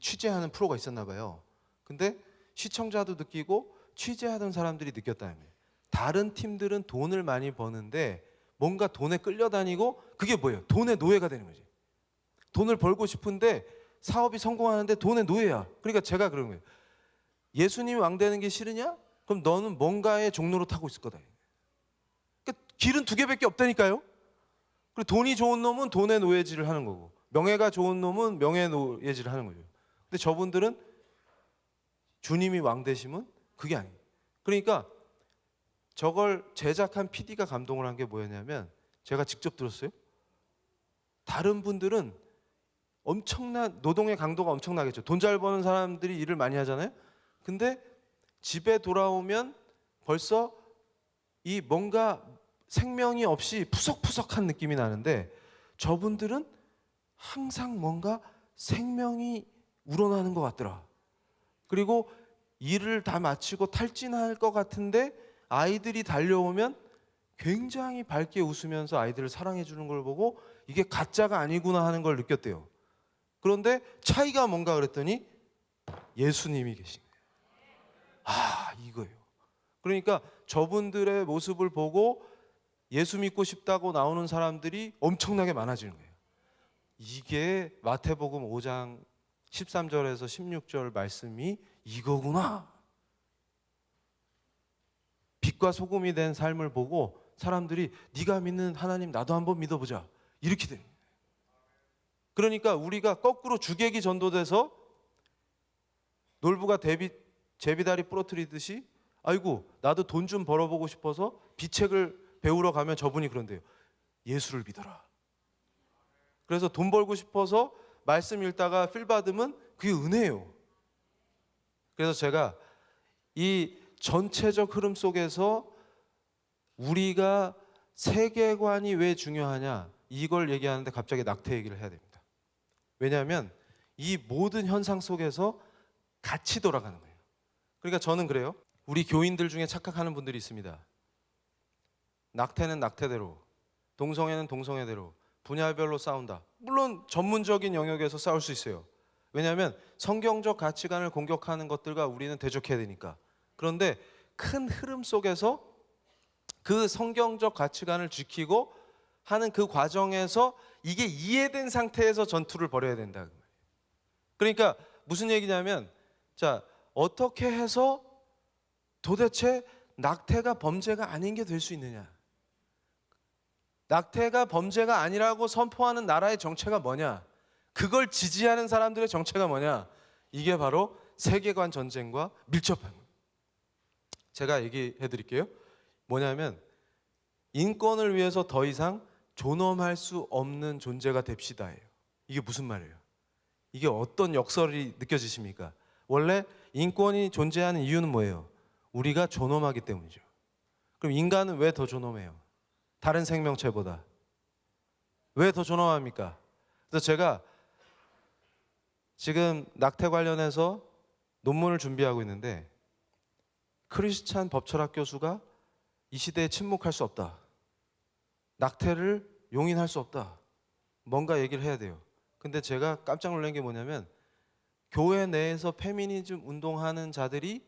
A: 취재하는 프로가 있었나 봐요. 근데 시청자도 느끼고 취재하던 사람들이 느꼈다는 거예요. 다른 팀들은 돈을 많이 버는데 뭔가 돈에 끌려다니고, 그게 뭐예요? 돈의 노예가 되는 거지. 돈을 벌고 싶은데 사업이 성공하는데 돈의 노예야. 그러니까 제가 그런 거예요. 예수님이 왕 되는 게 싫으냐? 그럼 너는 뭔가의 종로로 타고 있을 거다. 그러니까 길은 두 개밖에 없다니까요. 그리고 돈이 좋은 놈은 돈의 노예질을 하는 거고, 명예가 좋은 놈은 명예의 노예질을 하는 거죠. 근데 저분들은 주님이 왕 되시면 그게 아니에요. 그러니까 저걸 제작한 PD가 감동을 한 게 뭐였냐면, 제가 직접 들었어요. 다른 분들은 엄청난 노동의 강도가 엄청나겠죠. 돈 잘 버는 사람들이 일을 많이 하잖아요. 근데 집에 돌아오면 벌써 이 뭔가 생명이 없이 푸석푸석한 느낌이 나는데, 저분들은 항상 뭔가 생명이 우러나는 것 같더라. 그리고 일을 다 마치고 탈진할 것 같은데 아이들이 달려오면 굉장히 밝게 웃으면서 아이들을 사랑해 주는 걸 보고 이게 가짜가 아니구나 하는 걸 느꼈대요. 그런데 차이가 뭔가 그랬더니 예수님이 계신 거예요. 아, 이거예요. 그러니까 저분들의 모습을 보고 예수 믿고 싶다고 나오는 사람들이 엄청나게 많아지는 거예요. 이게 마태복음 5장 13절에서 16절 말씀이 이거구나. 빛과 소금이 된 삶을 보고 사람들이 네가 믿는 하나님 나도 한번 믿어보자, 이렇게 됩니다. 그러니까 우리가 거꾸로 주객이 전도돼서 놀부가 제비다리 부러뜨리듯이, 아이고 나도 돈 좀 벌어보고 싶어서 비책을 배우러 가면 저분이 그런데요, 예수를 믿어라. 그래서 돈 벌고 싶어서 말씀 읽다가 필 받으면 그게 은혜예요. 그래서 제가 이 전체적 흐름 속에서 우리가 세계관이 왜 중요하냐, 이걸 얘기하는데 갑자기 낙태 얘기를 해야 됩니다. 왜냐하면 이 모든 현상 속에서 같이 돌아가는 거예요. 그러니까 저는 그래요. 우리 교인들 중에 착각하는 분들이 있습니다. 낙태는 낙태대로, 동성애는 동성애대로 분야별로 싸운다. 물론 전문적인 영역에서 싸울 수 있어요. 왜냐하면 성경적 가치관을 공격하는 것들과 우리는 대적해야 되니까. 그런데 큰 흐름 속에서 그 성경적 가치관을 지키고 하는 그 과정에서 이게 이해된 상태에서 전투를 벌여야 된다. 그러니까 무슨 얘기냐면, 자, 어떻게 해서 도대체 낙태가 범죄가 아닌 게 될 수 있느냐? 낙태가 범죄가 아니라고 선포하는 나라의 정체가 뭐냐? 그걸 지지하는 사람들의 정체가 뭐냐? 이게 바로 세계관 전쟁과 밀접한 거예요. 제가 얘기해 드릴게요. 뭐냐면 인권을 위해서 더 이상 존엄할 수 없는 존재가 됩시다예요. 이게 무슨 말이에요? 이게 어떤 역설이 느껴지십니까? 원래 인권이 존재하는 이유는 뭐예요? 우리가 존엄하기 때문이죠. 그럼 인간은 왜 더 존엄해요? 다른 생명체보다. 왜 더 존엄합니까? 그래서 제가 지금 낙태 관련해서 논문을 준비하고 있는데, 크리스찬 법철학 교수가 이 시대에 침묵할 수 없다. 낙태를 용인할 수 없다. 뭔가 얘기를 해야 돼요. 근데 제가 깜짝 놀란 게 뭐냐면 교회 내에서 페미니즘 운동하는 자들이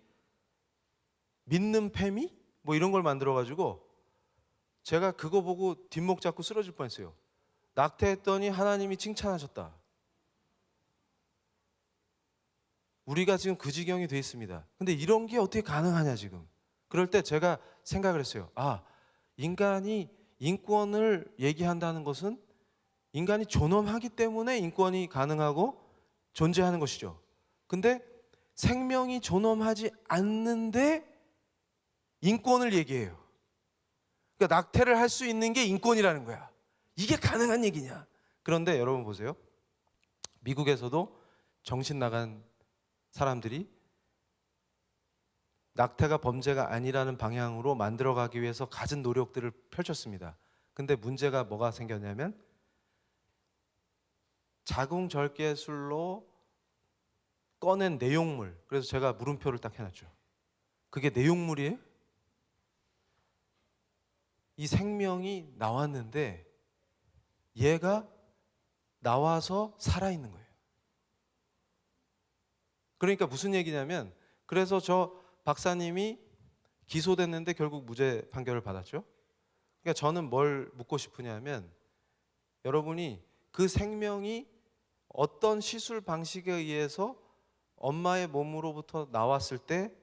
A: 믿는 페미? 뭐 이런 걸 만들어가지고 제가 그거 보고 뒷목 잡고 쓰러질 뻔했어요. 낙태했더니 하나님이 칭찬하셨다. 우리가 지금 그 지경이 돼 있습니다. 근데 이런 게 어떻게 가능하냐 지금. 그럴 때 제가 생각을 했어요. 아, 인간이 인권을 얘기한다는 것은 인간이 존엄하기 때문에 인권이 가능하고 존재하는 것이죠. 근데 생명이 존엄하지 않는데 인권을 얘기해요. 그러니까 낙태를 할 수 있는 게 인권이라는 거야. 이게 가능한 얘기냐? 그런데 여러분 보세요. 미국에서도 정신 나간 사람들이 낙태가 범죄가 아니라는 방향으로 만들어가기 위해서 갖은 노력들을 펼쳤습니다. 근데 문제가 뭐가 생겼냐면 자궁절개술로 꺼낸 내용물. 그래서 제가 물음표를 딱 해놨죠. 그게 내용물이에요? 이 생명이 나왔는데 얘가 나와서 살아있는 거예요. 그러니까 무슨 얘기냐면, 그래서 저 박사님이 기소됐는데 결국 무죄 판결을 받았죠. 그러니까 저는 뭘 묻고 싶으냐면, 여러분이 그 생명이 어떤 시술 방식에 의해서 엄마의 몸으로부터 나왔을 때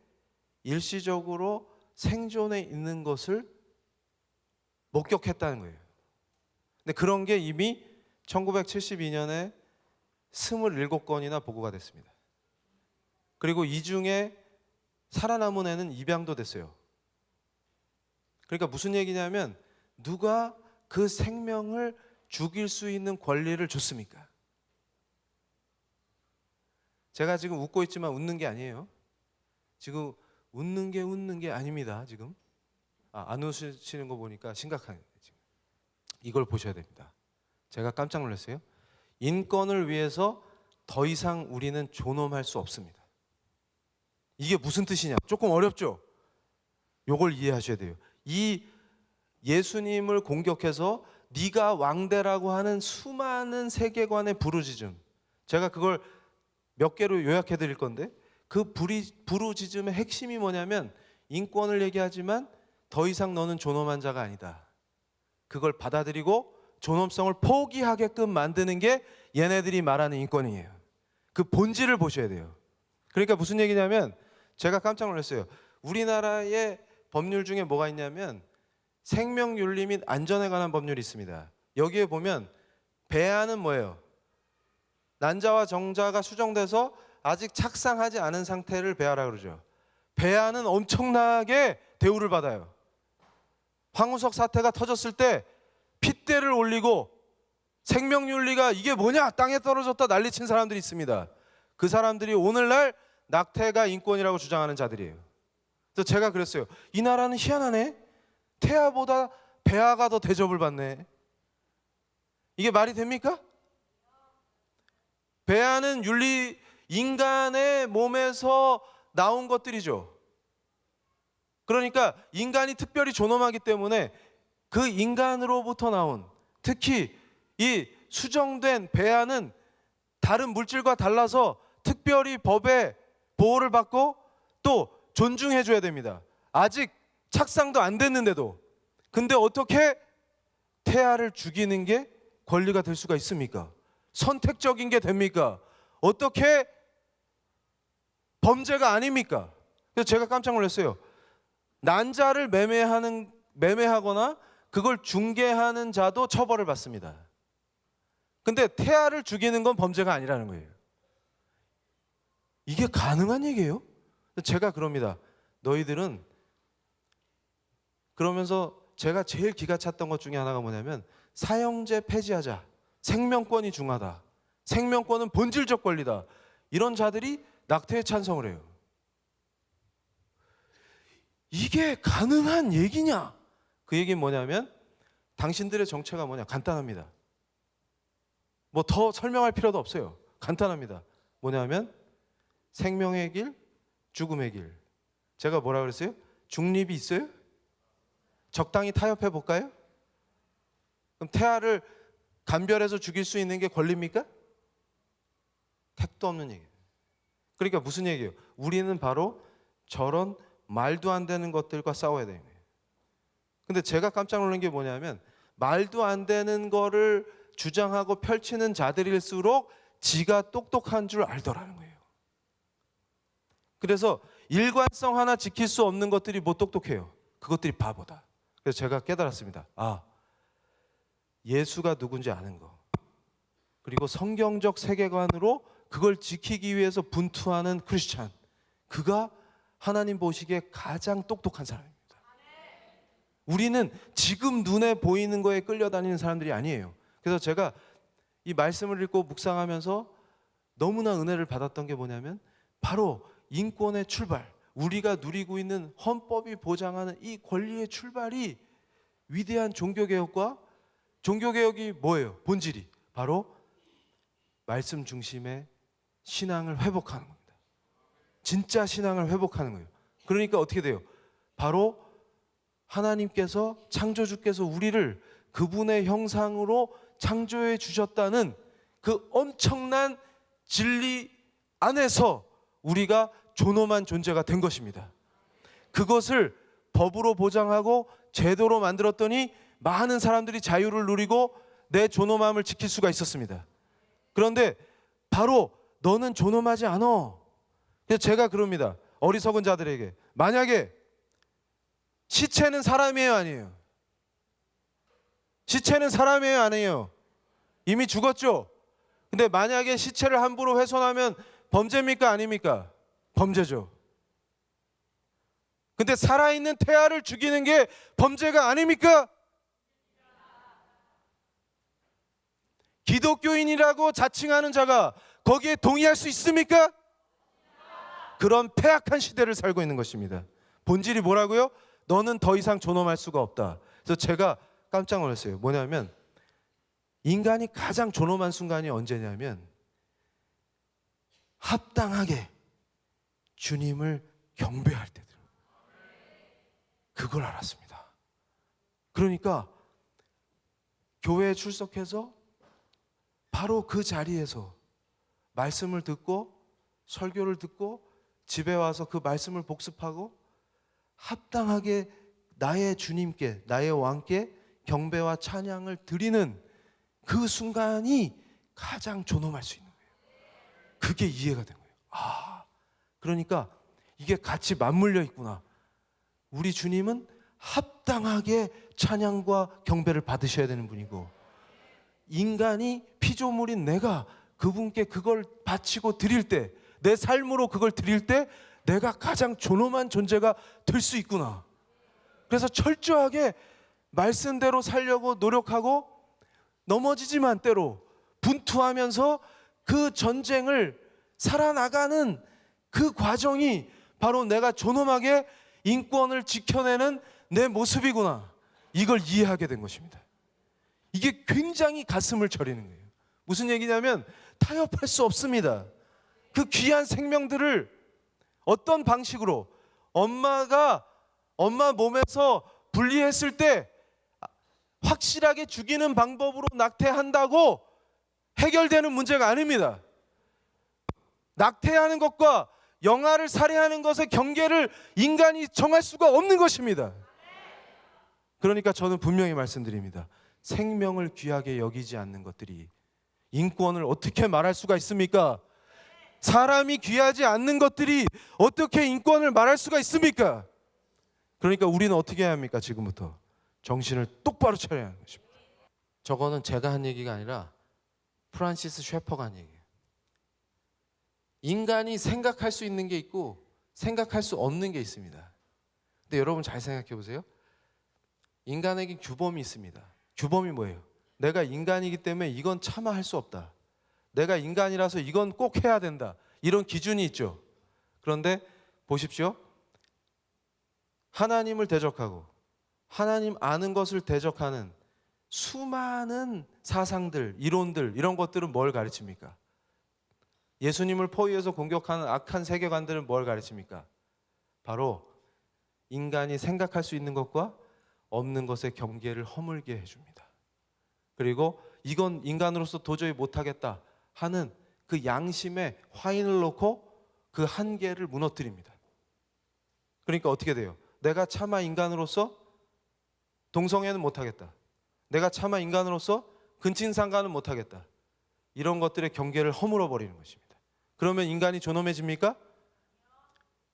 A: 일시적으로 생존해 있는 것을 목격했다는 거예요. 근데 그런 게 이미 1972년에 27건이나 보고가 됐습니다. 그리고 이 중에 살아남은 애는 입양도 됐어요. 그러니까 무슨 얘기냐면, 누가 그 생명을 죽일 수 있는 권리를 줬습니까? 제가 지금 웃고 있지만 웃는 게 아니에요. 지금 웃는 게 아닙니다. 지금 안 웃으시는 거 보니까 심각한 지금. 이걸 보셔야 됩니다. 제가 깜짝 놀랐어요. 인권을 위해서 더 이상 우리는 존엄할 수 없습니다. 이게 무슨 뜻이냐? 조금 어렵죠? 요걸 이해하셔야 돼요. 이 예수님을 공격해서 네가 왕대라고 하는 수많은 세계관의 부르짖음, 제가 그걸 몇 개로 요약해 드릴 건데, 그 부르짖음의 핵심이 뭐냐면 인권을 얘기하지만 더 이상 너는 존엄한 자가 아니다. 그걸 받아들이고 존엄성을 포기하게끔 만드는 게 얘네들이 말하는 인권이에요. 그 본질을 보셔야 돼요. 그러니까 무슨 얘기냐면, 제가 깜짝 놀랐어요. 우리나라의 법률 중에 뭐가 있냐면 생명윤리 및 안전에 관한 법률이 있습니다. 여기에 보면 배아는 뭐예요? 난자와 정자가 수정돼서 아직 착상하지 않은 상태를 배아라 그러죠. 배아는 엄청나게 대우를 받아요. 황우석 사태가 터졌을 때 핏대를 올리고 생명윤리가 이게 뭐냐, 땅에 떨어졌다 난리친 사람들이 있습니다. 그 사람들이 오늘날 낙태가 인권이라고 주장하는 자들이에요. 그래서 제가 그랬어요. 이 나라는 희한하네. 태아보다 배아가 더 대접을 받네. 이게 말이 됩니까? 배아는 인간의 몸에서 나온 것들이죠. 그러니까 인간이 특별히 존엄하기 때문에 그 인간으로부터 나온, 특히 이 수정된 배아는 다른 물질과 달라서 특별히 법의 보호를 받고 또 존중해 줘야 됩니다. 아직 착상도 안 됐는데도. 근데 어떻게 태아를 죽이는 게 권리가 될 수가 있습니까? 선택적인 게 됩니까? 어떻게 범죄가 아닙니까? 그래서 제가 깜짝 놀랐어요. 난자를 매매하거나 그걸 중개하는 자도 처벌을 받습니다. 근데 태아를 죽이는 건 범죄가 아니라는 거예요. 이게 가능한 얘기예요? 제가 그럽니다. 너희들은, 그러면서 제가 제일 기가 찼던 것 중에 하나가 뭐냐면, 사형제 폐지하자. 생명권이 중하다. 생명권은 본질적 권리다. 이런 자들이 낙태에 찬성을 해요. 이게 가능한 얘기냐? 그 얘기는 뭐냐면, 당신들의 정체가 뭐냐? 간단합니다. 뭐 더 설명할 필요도 없어요. 간단합니다. 뭐냐면 생명의 길, 죽음의 길. 제가 뭐라 그랬어요? 중립이 있어요? 적당히 타협해 볼까요? 그럼 태아를 간별해서 죽일 수 있는 게 권리입니까? 택도 없는 얘기예요. 그러니까 무슨 얘기예요? 우리는 바로 저런 말도 안 되는 것들과 싸워야 되는 거예요. 근데 제가 깜짝 놀란 게 뭐냐면 말도 안 되는 거를 주장하고 펼치는 자들일수록 지가 똑똑한 줄 알더라는 거예요. 그래서 일관성 하나 지킬 수 없는 것들이 뭐 똑똑해요? 그것들이 바보다. 그래서 제가 깨달았습니다. 아, 예수가 누군지 아는 거, 그리고 성경적 세계관으로 그걸 지키기 위해서 분투하는 크리스찬, 그가 하나님 보시기에 가장 똑똑한 사람입니다. 우리는 지금 눈에 보이는 거에 끌려다니는 사람들이 아니에요. 그래서 제가 이 말씀을 읽고 묵상하면서 너무나 은혜를 받았던 게 뭐냐면 바로 인권의 출발, 우리가 누리고 있는 헌법이 보장하는 이 권리의 출발이 위대한 종교개혁과, 종교개혁이 뭐예요? 본질이 바로 말씀 중심의 신앙을 회복하는 겁니다. 진짜 신앙을 회복하는 거예요. 그러니까 어떻게 돼요? 바로 하나님께서, 창조주께서 우리를 그분의 형상으로 창조해 주셨다는 그 엄청난 진리 안에서 우리가 존엄한 존재가 된 것입니다. 그것을 법으로 보장하고 제도로 만들었더니 많은 사람들이 자유를 누리고 내 존엄함을 지킬 수가 있었습니다. 그런데 바로 너는 존엄하지 않아. 그래서 제가 그럽니다. 어리석은 자들에게, 만약에 시체는 사람이에요, 아니에요? 시체는 사람이에요, 아니에요? 이미 죽었죠? 근데 만약에 시체를 함부로 훼손하면 범죄입니까, 아닙니까? 범죄죠. 근데 살아있는 태아를 죽이는 게 범죄가 아닙니까? 기독교인이라고 자칭하는 자가 거기에 동의할 수 있습니까? 그런 폐악한 시대를 살고 있는 것입니다. 본질이 뭐라고요? 너는 더 이상 존엄할 수가 없다. 그래서 제가 깜짝 놀랐어요. 뭐냐면 인간이 가장 존엄한 순간이 언제냐면 합당하게 주님을 경배할 때들. 그걸 알았습니다. 그러니까 교회에 출석해서 바로 그 자리에서 말씀을 듣고 설교를 듣고 집에 와서 그 말씀을 복습하고 합당하게 나의 주님께, 나의 왕께 경배와 찬양을 드리는 그 순간이 가장 존엄할 수 있는 거예요. 그게 이해가 된 거예요. 아, 그러니까 이게 같이 맞물려 있구나. 우리 주님은 합당하게 찬양과 경배를 받으셔야 되는 분이고, 인간이 피조물인 내가 그분께 그걸 바치고 드릴 때, 내 삶으로 그걸 드릴 때 내가 가장 존엄한 존재가 될 수 있구나. 그래서 철저하게 말씀대로 살려고 노력하고 넘어지지만 때로 분투하면서 그 전쟁을 살아나가는 그 과정이 바로 내가 존엄하게 인권을 지켜내는 내 모습이구나. 이걸 이해하게 된 것입니다. 이게 굉장히 가슴을 저리는 거예요. 무슨 얘기냐면 타협할 수 없습니다. 그 귀한 생명들을 어떤 방식으로 엄마 몸에서 분리했을 때 확실하게 죽이는 방법으로 낙태한다고 해결되는 문제가 아닙니다. 낙태하는 것과 영아를 살해하는 것의 경계를 인간이 정할 수가 없는 것입니다. 그러니까 저는 분명히 말씀드립니다. 생명을 귀하게 여기지 않는 것들이 인권을 어떻게 말할 수가 있습니까? 사람이 귀하지 않는 것들이 어떻게 인권을 말할 수가 있습니까? 그러니까 우리는 어떻게 해야 합니까? 지금부터 정신을 똑바로 차려야 하는 것입니다. 저거는 제가 한 얘기가 아니라 프란시스 셰퍼가 한 얘기예요. 인간이 생각할 수 있는 게 있고 생각할 수 없는 게 있습니다. 근데 여러분 잘 생각해 보세요. 인간에게 규범이 있습니다. 규범이 뭐예요? 내가 인간이기 때문에 이건 차마 할 수 없다. 내가 인간이라서 이건 꼭 해야 된다. 이런 기준이 있죠. 그런데 보십시오. 하나님을 대적하고 하나님 아는 것을 대적하는 수많은 사상들, 이론들, 이런 것들은 뭘 가르칩니까? 예수님을 포위해서 공격하는 악한 세계관들은 뭘 가르칩니까? 바로 인간이 생각할 수 있는 것과 없는 것의 경계를 허물게 해줍니다. 그리고 이건 인간으로서 도저히 못하겠다 하는 그 양심에 화인을 넣고 그 한계를 무너뜨립니다. 그러니까 어떻게 돼요? 내가 차마 인간으로서 동성애는 못하겠다. 내가 차마 인간으로서 근친상간은 못하겠다. 이런 것들의 경계를 허물어 버리는 것입니다. 그러면 인간이 존엄해집니까?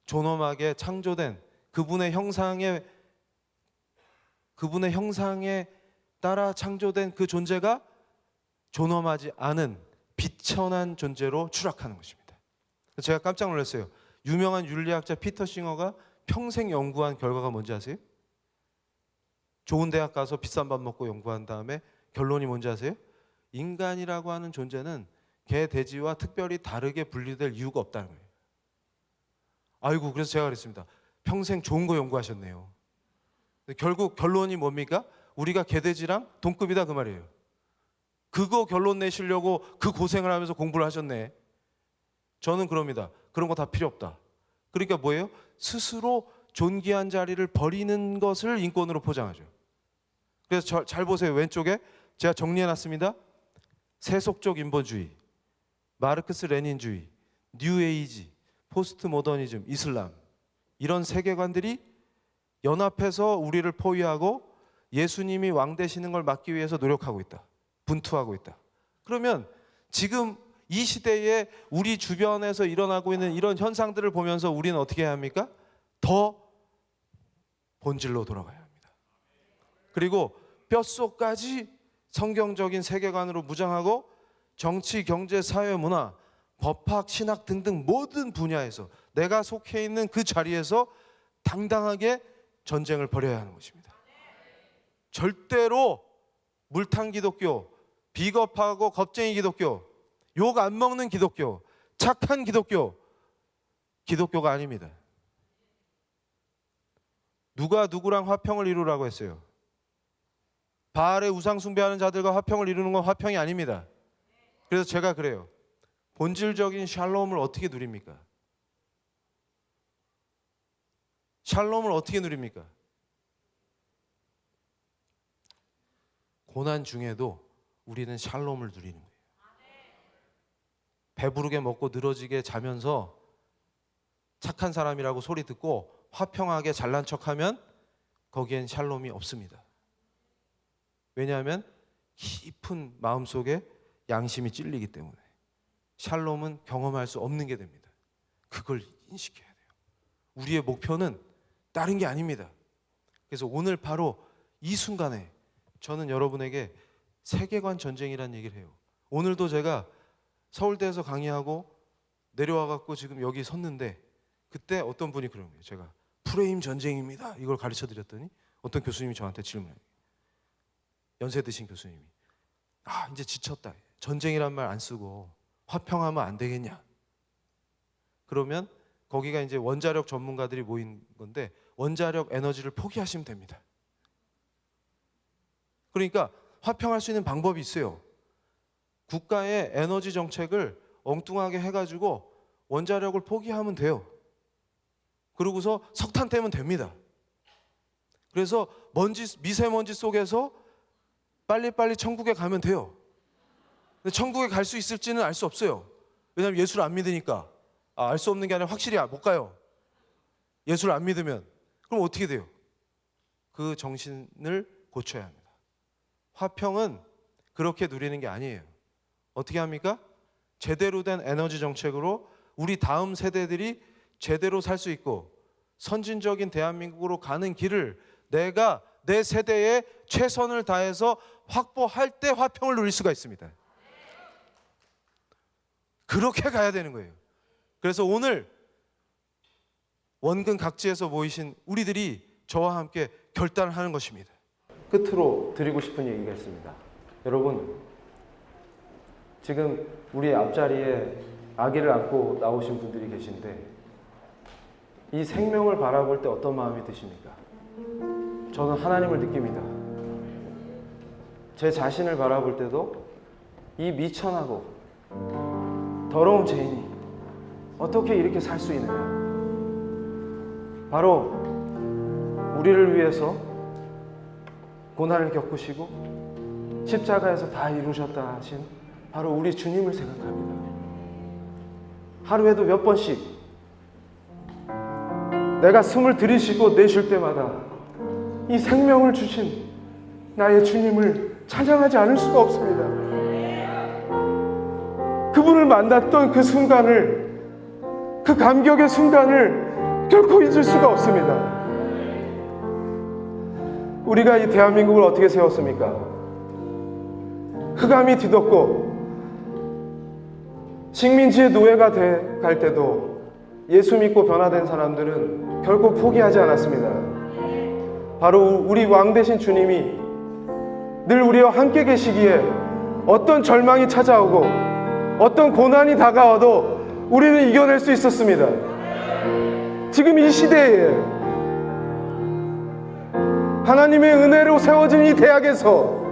A: 존엄하게 창조된 그분의 형상에 따라 창조된 그 존재가 존엄하지 않은 비천한 존재로 추락하는 것입니다. 제가 깜짝 놀랐어요. 유명한 윤리학자 피터 싱어가 평생 연구한 결과가 뭔지 아세요? 좋은 대학 가서 비싼 밥 먹고 연구한 다음에 결론이 뭔지 아세요? 인간이라고 하는 존재는 개, 돼지와 특별히 다르게 분리될 이유가 없다는 거예요. 아이고, 그래서 제가 그랬습니다. 평생 좋은 거 연구하셨네요. 결국 결론이 뭡니까? 우리가 개, 돼지랑 동급이다 그 말이에요. 그거 결론 내시려고 그 고생을 하면서 공부를 하셨네. 저는 그럽니다. 그런 거 다 필요 없다. 그러니까 뭐예요? 스스로 존귀한 자리를 버리는 것을 인권으로 포장하죠. 그래서 잘 보세요. 왼쪽에 제가 정리해놨습니다. 세속적 인본주의, 마르크스 레닌주의, 뉴에이지, 포스트 모더니즘, 이슬람, 이런 세계관들이 연합해서 우리를 포위하고 예수님이 왕 되시는 걸 막기 위해서 노력하고 있다. 분투하고 있다. 그러면 지금 이 시대에 우리 주변에서 일어나고 있는 이런 현상들을 보면서 우리는 어떻게 해야 합니까? 더 본질로 돌아가야 합니다. 그리고 뼛속까지 성경적인 세계관으로 무장하고 정치, 경제, 사회, 문화, 법학, 신학 등등 모든 분야에서 내가 속해 있는 그 자리에서 당당하게 전쟁을 벌여야 하는 것입니다. 절대로 물탄 기독교, 비겁하고 겁쟁이 기독교, 욕 안 먹는 기독교, 착한 기독교, 기독교가 아닙니다. 누가 누구랑 화평을 이루라고 했어요? 바알의 우상 숭배하는 자들과 화평을 이루는 건 화평이 아닙니다. 그래서 제가 그래요. 본질적인 샬롬을 어떻게 누립니까? 샬롬을 어떻게 누립니까? 고난 중에도 우리는 샬롬을 누리는 거예요. 배부르게 먹고 늘어지게 자면서 착한 사람이라고 소리 듣고 화평하게 잘난 척하면 거기엔 샬롬이 없습니다. 왜냐하면 깊은 마음속에 양심이 찔리기 때문에 샬롬은 경험할 수 없는 게 됩니다. 그걸 인식해야 돼요. 우리의 목표는 다른 게 아닙니다. 그래서 오늘 바로 이 순간에 저는 여러분에게 세계관 전쟁이라는 얘기를 해요. 오늘도 제가 서울대에서 강의하고 내려와갖고 지금 여기 섰는데 그때 어떤 분이 그런 거예요. 제가 프레임 전쟁입니다. 이걸 가르쳐 드렸더니 어떤 교수님이 저한테 질문해요. 연세 드신 교수님이. 이제 지쳤다. 전쟁이란 말 안 쓰고 화평하면 안 되겠냐. 그러면 거기가 이제 원자력 전문가들이 모인 건데 원자력 에너지를 포기하시면 됩니다. 그러니까 화평할 수 있는 방법이 있어요. 국가의 에너지 정책을 엉뚱하게 해가지고 원자력을 포기하면 돼요. 그러고서 석탄 떼면 됩니다. 그래서 미세먼지 속에서 빨리빨리 천국에 가면 돼요. 근데 천국에 갈 수 있을지는 알 수 없어요. 왜냐하면 예수를 안 믿으니까. 알 수 없는 게 아니라 확실히 못 가요. 예수를 안 믿으면. 그럼 어떻게 돼요? 그 정신을 고쳐야 합니다. 화평은 그렇게 누리는 게 아니에요. 어떻게 합니까? 제대로 된 에너지 정책으로 우리 다음 세대들이 제대로 살 수 있고 선진적인 대한민국으로 가는 길을 내가 내 세대에 최선을 다해서 확보할 때 화평을 누릴 수가 있습니다. 그렇게 가야 되는 거예요. 그래서 오늘 원근 각지에서 모이신 우리들이 저와 함께 결단을 하는 것입니다. 끝으로 드리고 싶은 얘기가 있습니다. 여러분, 지금 우리 앞자리에 아기를 안고 나오신 분들이 계신데 이 생명을 바라볼 때 어떤 마음이 드십니까? 저는 하나님을 느낍니다. 제 자신을 바라볼 때도 이 미천하고 더러운 죄인이 어떻게 이렇게 살 수 있느냐. 바로 우리를 위해서 고난을 겪으시고 십자가에서 다 이루셨다 하신 바로 우리 주님을 생각합니다. 하루에도 몇 번씩 내가 숨을 들이쉬고 내쉴 때마다 이 생명을 주신 나의 주님을 찬양하지 않을 수가 없습니다. 그분을 만났던 그 순간을, 그 감격의 순간을 결코 잊을 수가 없습니다. 우리가 이 대한민국을 어떻게 세웠습니까? 흑암이 뒤덮고 식민지의 노예가 돼 갈 때도 예수 믿고 변화된 사람들은 결코 포기하지 않았습니다. 바로 우리 왕 되신 주님이 늘 우리와 함께 계시기에 어떤 절망이 찾아오고 어떤 고난이 다가와도 우리는 이겨낼 수 있었습니다. 지금 이 시대에 하나님의 은혜로 세워진 이 대학에서,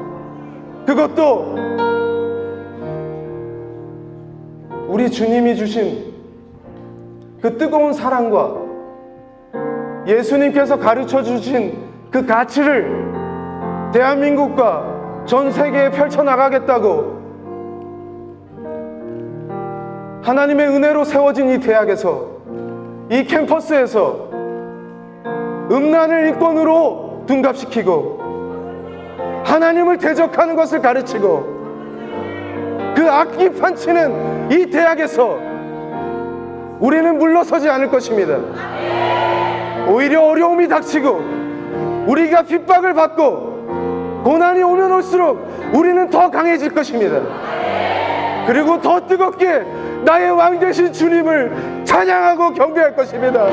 A: 그것도 우리 주님이 주신 그 뜨거운 사랑과 예수님께서 가르쳐 주신 그 가치를 대한민국과 전 세계에 펼쳐나가겠다고 하나님의 은혜로 세워진 이 대학에서, 이 캠퍼스에서 음란을 인권으로 둔갑시키고 하나님을 대적하는 것을 가르치고 그 악기 판치는 이 대학에서 우리는 물러서지 않을 것입니다. 오히려 어려움이 닥치고 우리가 핍박을 받고 고난이 오면 올수록 우리는 더 강해질 것입니다. 그리고 더 뜨겁게 나의 왕 되신 주님을 찬양하고 경배할 것입니다.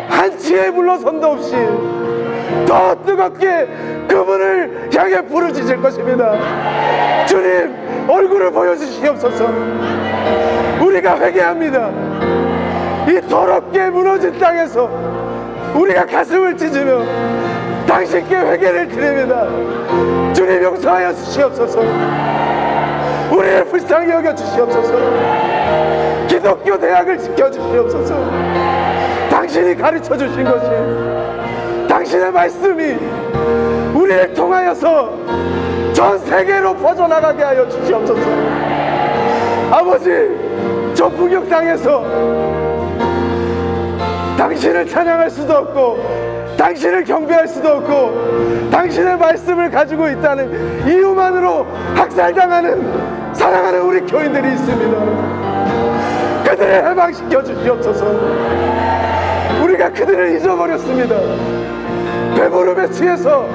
A: 한치의 물러선도 없이 더 뜨겁게 그분을 향해 부르짖을 것입니다. 주님, 얼굴을 보여주시옵소서. 우리가 회개합니다. 이 더럽게 무너진 땅에서 우리가 가슴을 찢으며 당신께 회개를 드립니다. 주님, 용서하여 주시옵소서. 우리를 불쌍히 여겨 주시옵소서. 기독교 대학을 지켜주시옵소서. 당신이 가르쳐 주신 것이, 당신의 말씀이 우리를 통하여서 전 세계로 퍼져나가게 하여 주시옵소서. 아버지, 저 북녘 땅에서 당신을 찬양할 수도 없고 당신을 경배할 수도 없고 당신의 말씀을 가지고 있다는 이유만으로 학살당하는 사랑하는 우리 교인들이 있습니다. 그들을 해방시켜 주시옵소서. 우리가 그들을 잊어버렸습니다. 배부름에 취해서,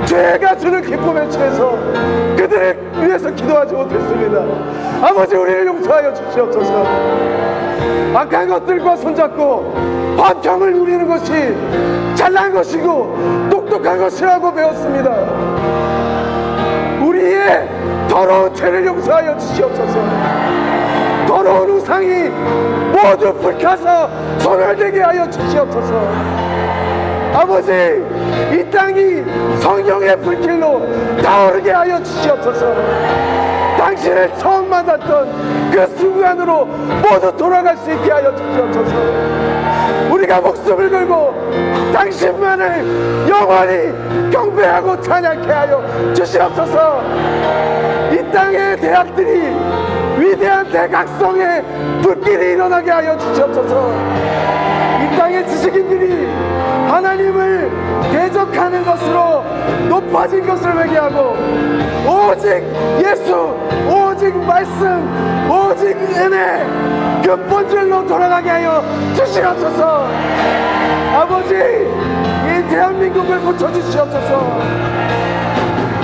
A: 죄가 주는 기쁨에 취해서 그들을 위해서 기도하지 못했습니다. 아버지, 우리를 용서하여 주시옵소서. 악한 것들과 손잡고 화평을 누리는 것이 잘난 것이고 똑똑한 것이라고 배웠습니다. 우리의 더러운 죄를 용서하여 주시옵소서. 더러운 우상이 모두 불타서 소멸되게 하여 주시옵소서. 아버지, 이 땅이 성령의 불길로 타오르게 하여 주시옵소서. 당신을 처음 만났던 그 순간으로 모두 돌아갈 수 있게 하여 주시옵소서. 우리가 목숨을 걸고 당신만을 영원히 경배하고 찬양케 하여 주시옵소서. 이 땅의 대학들이 위대한 대각성의 불길이 일어나게 하여 주시옵소서. 이 땅의 지식인들이 하나님을 대적하는 것으로 높아진 것을 회개하고 오직 예수, 오직 말씀, 오직 은혜, 그 본질로 돌아가게 하여 주시옵소서. 아버지, 이 대한민국을 고쳐주시옵소서.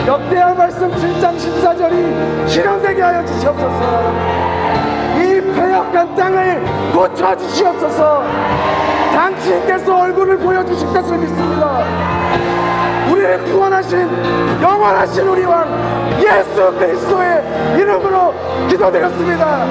A: 역대하 말씀 7장 14절이 실현되게 하여 주시옵소서. 이 폐역한 땅을 고쳐주시옵소서. 당신께서 얼굴을 보여주실 것을 믿습니다. 우리를 구원하신 영원하신 우리 왕 예수 그리스도의 이름으로 기도드렸습니다.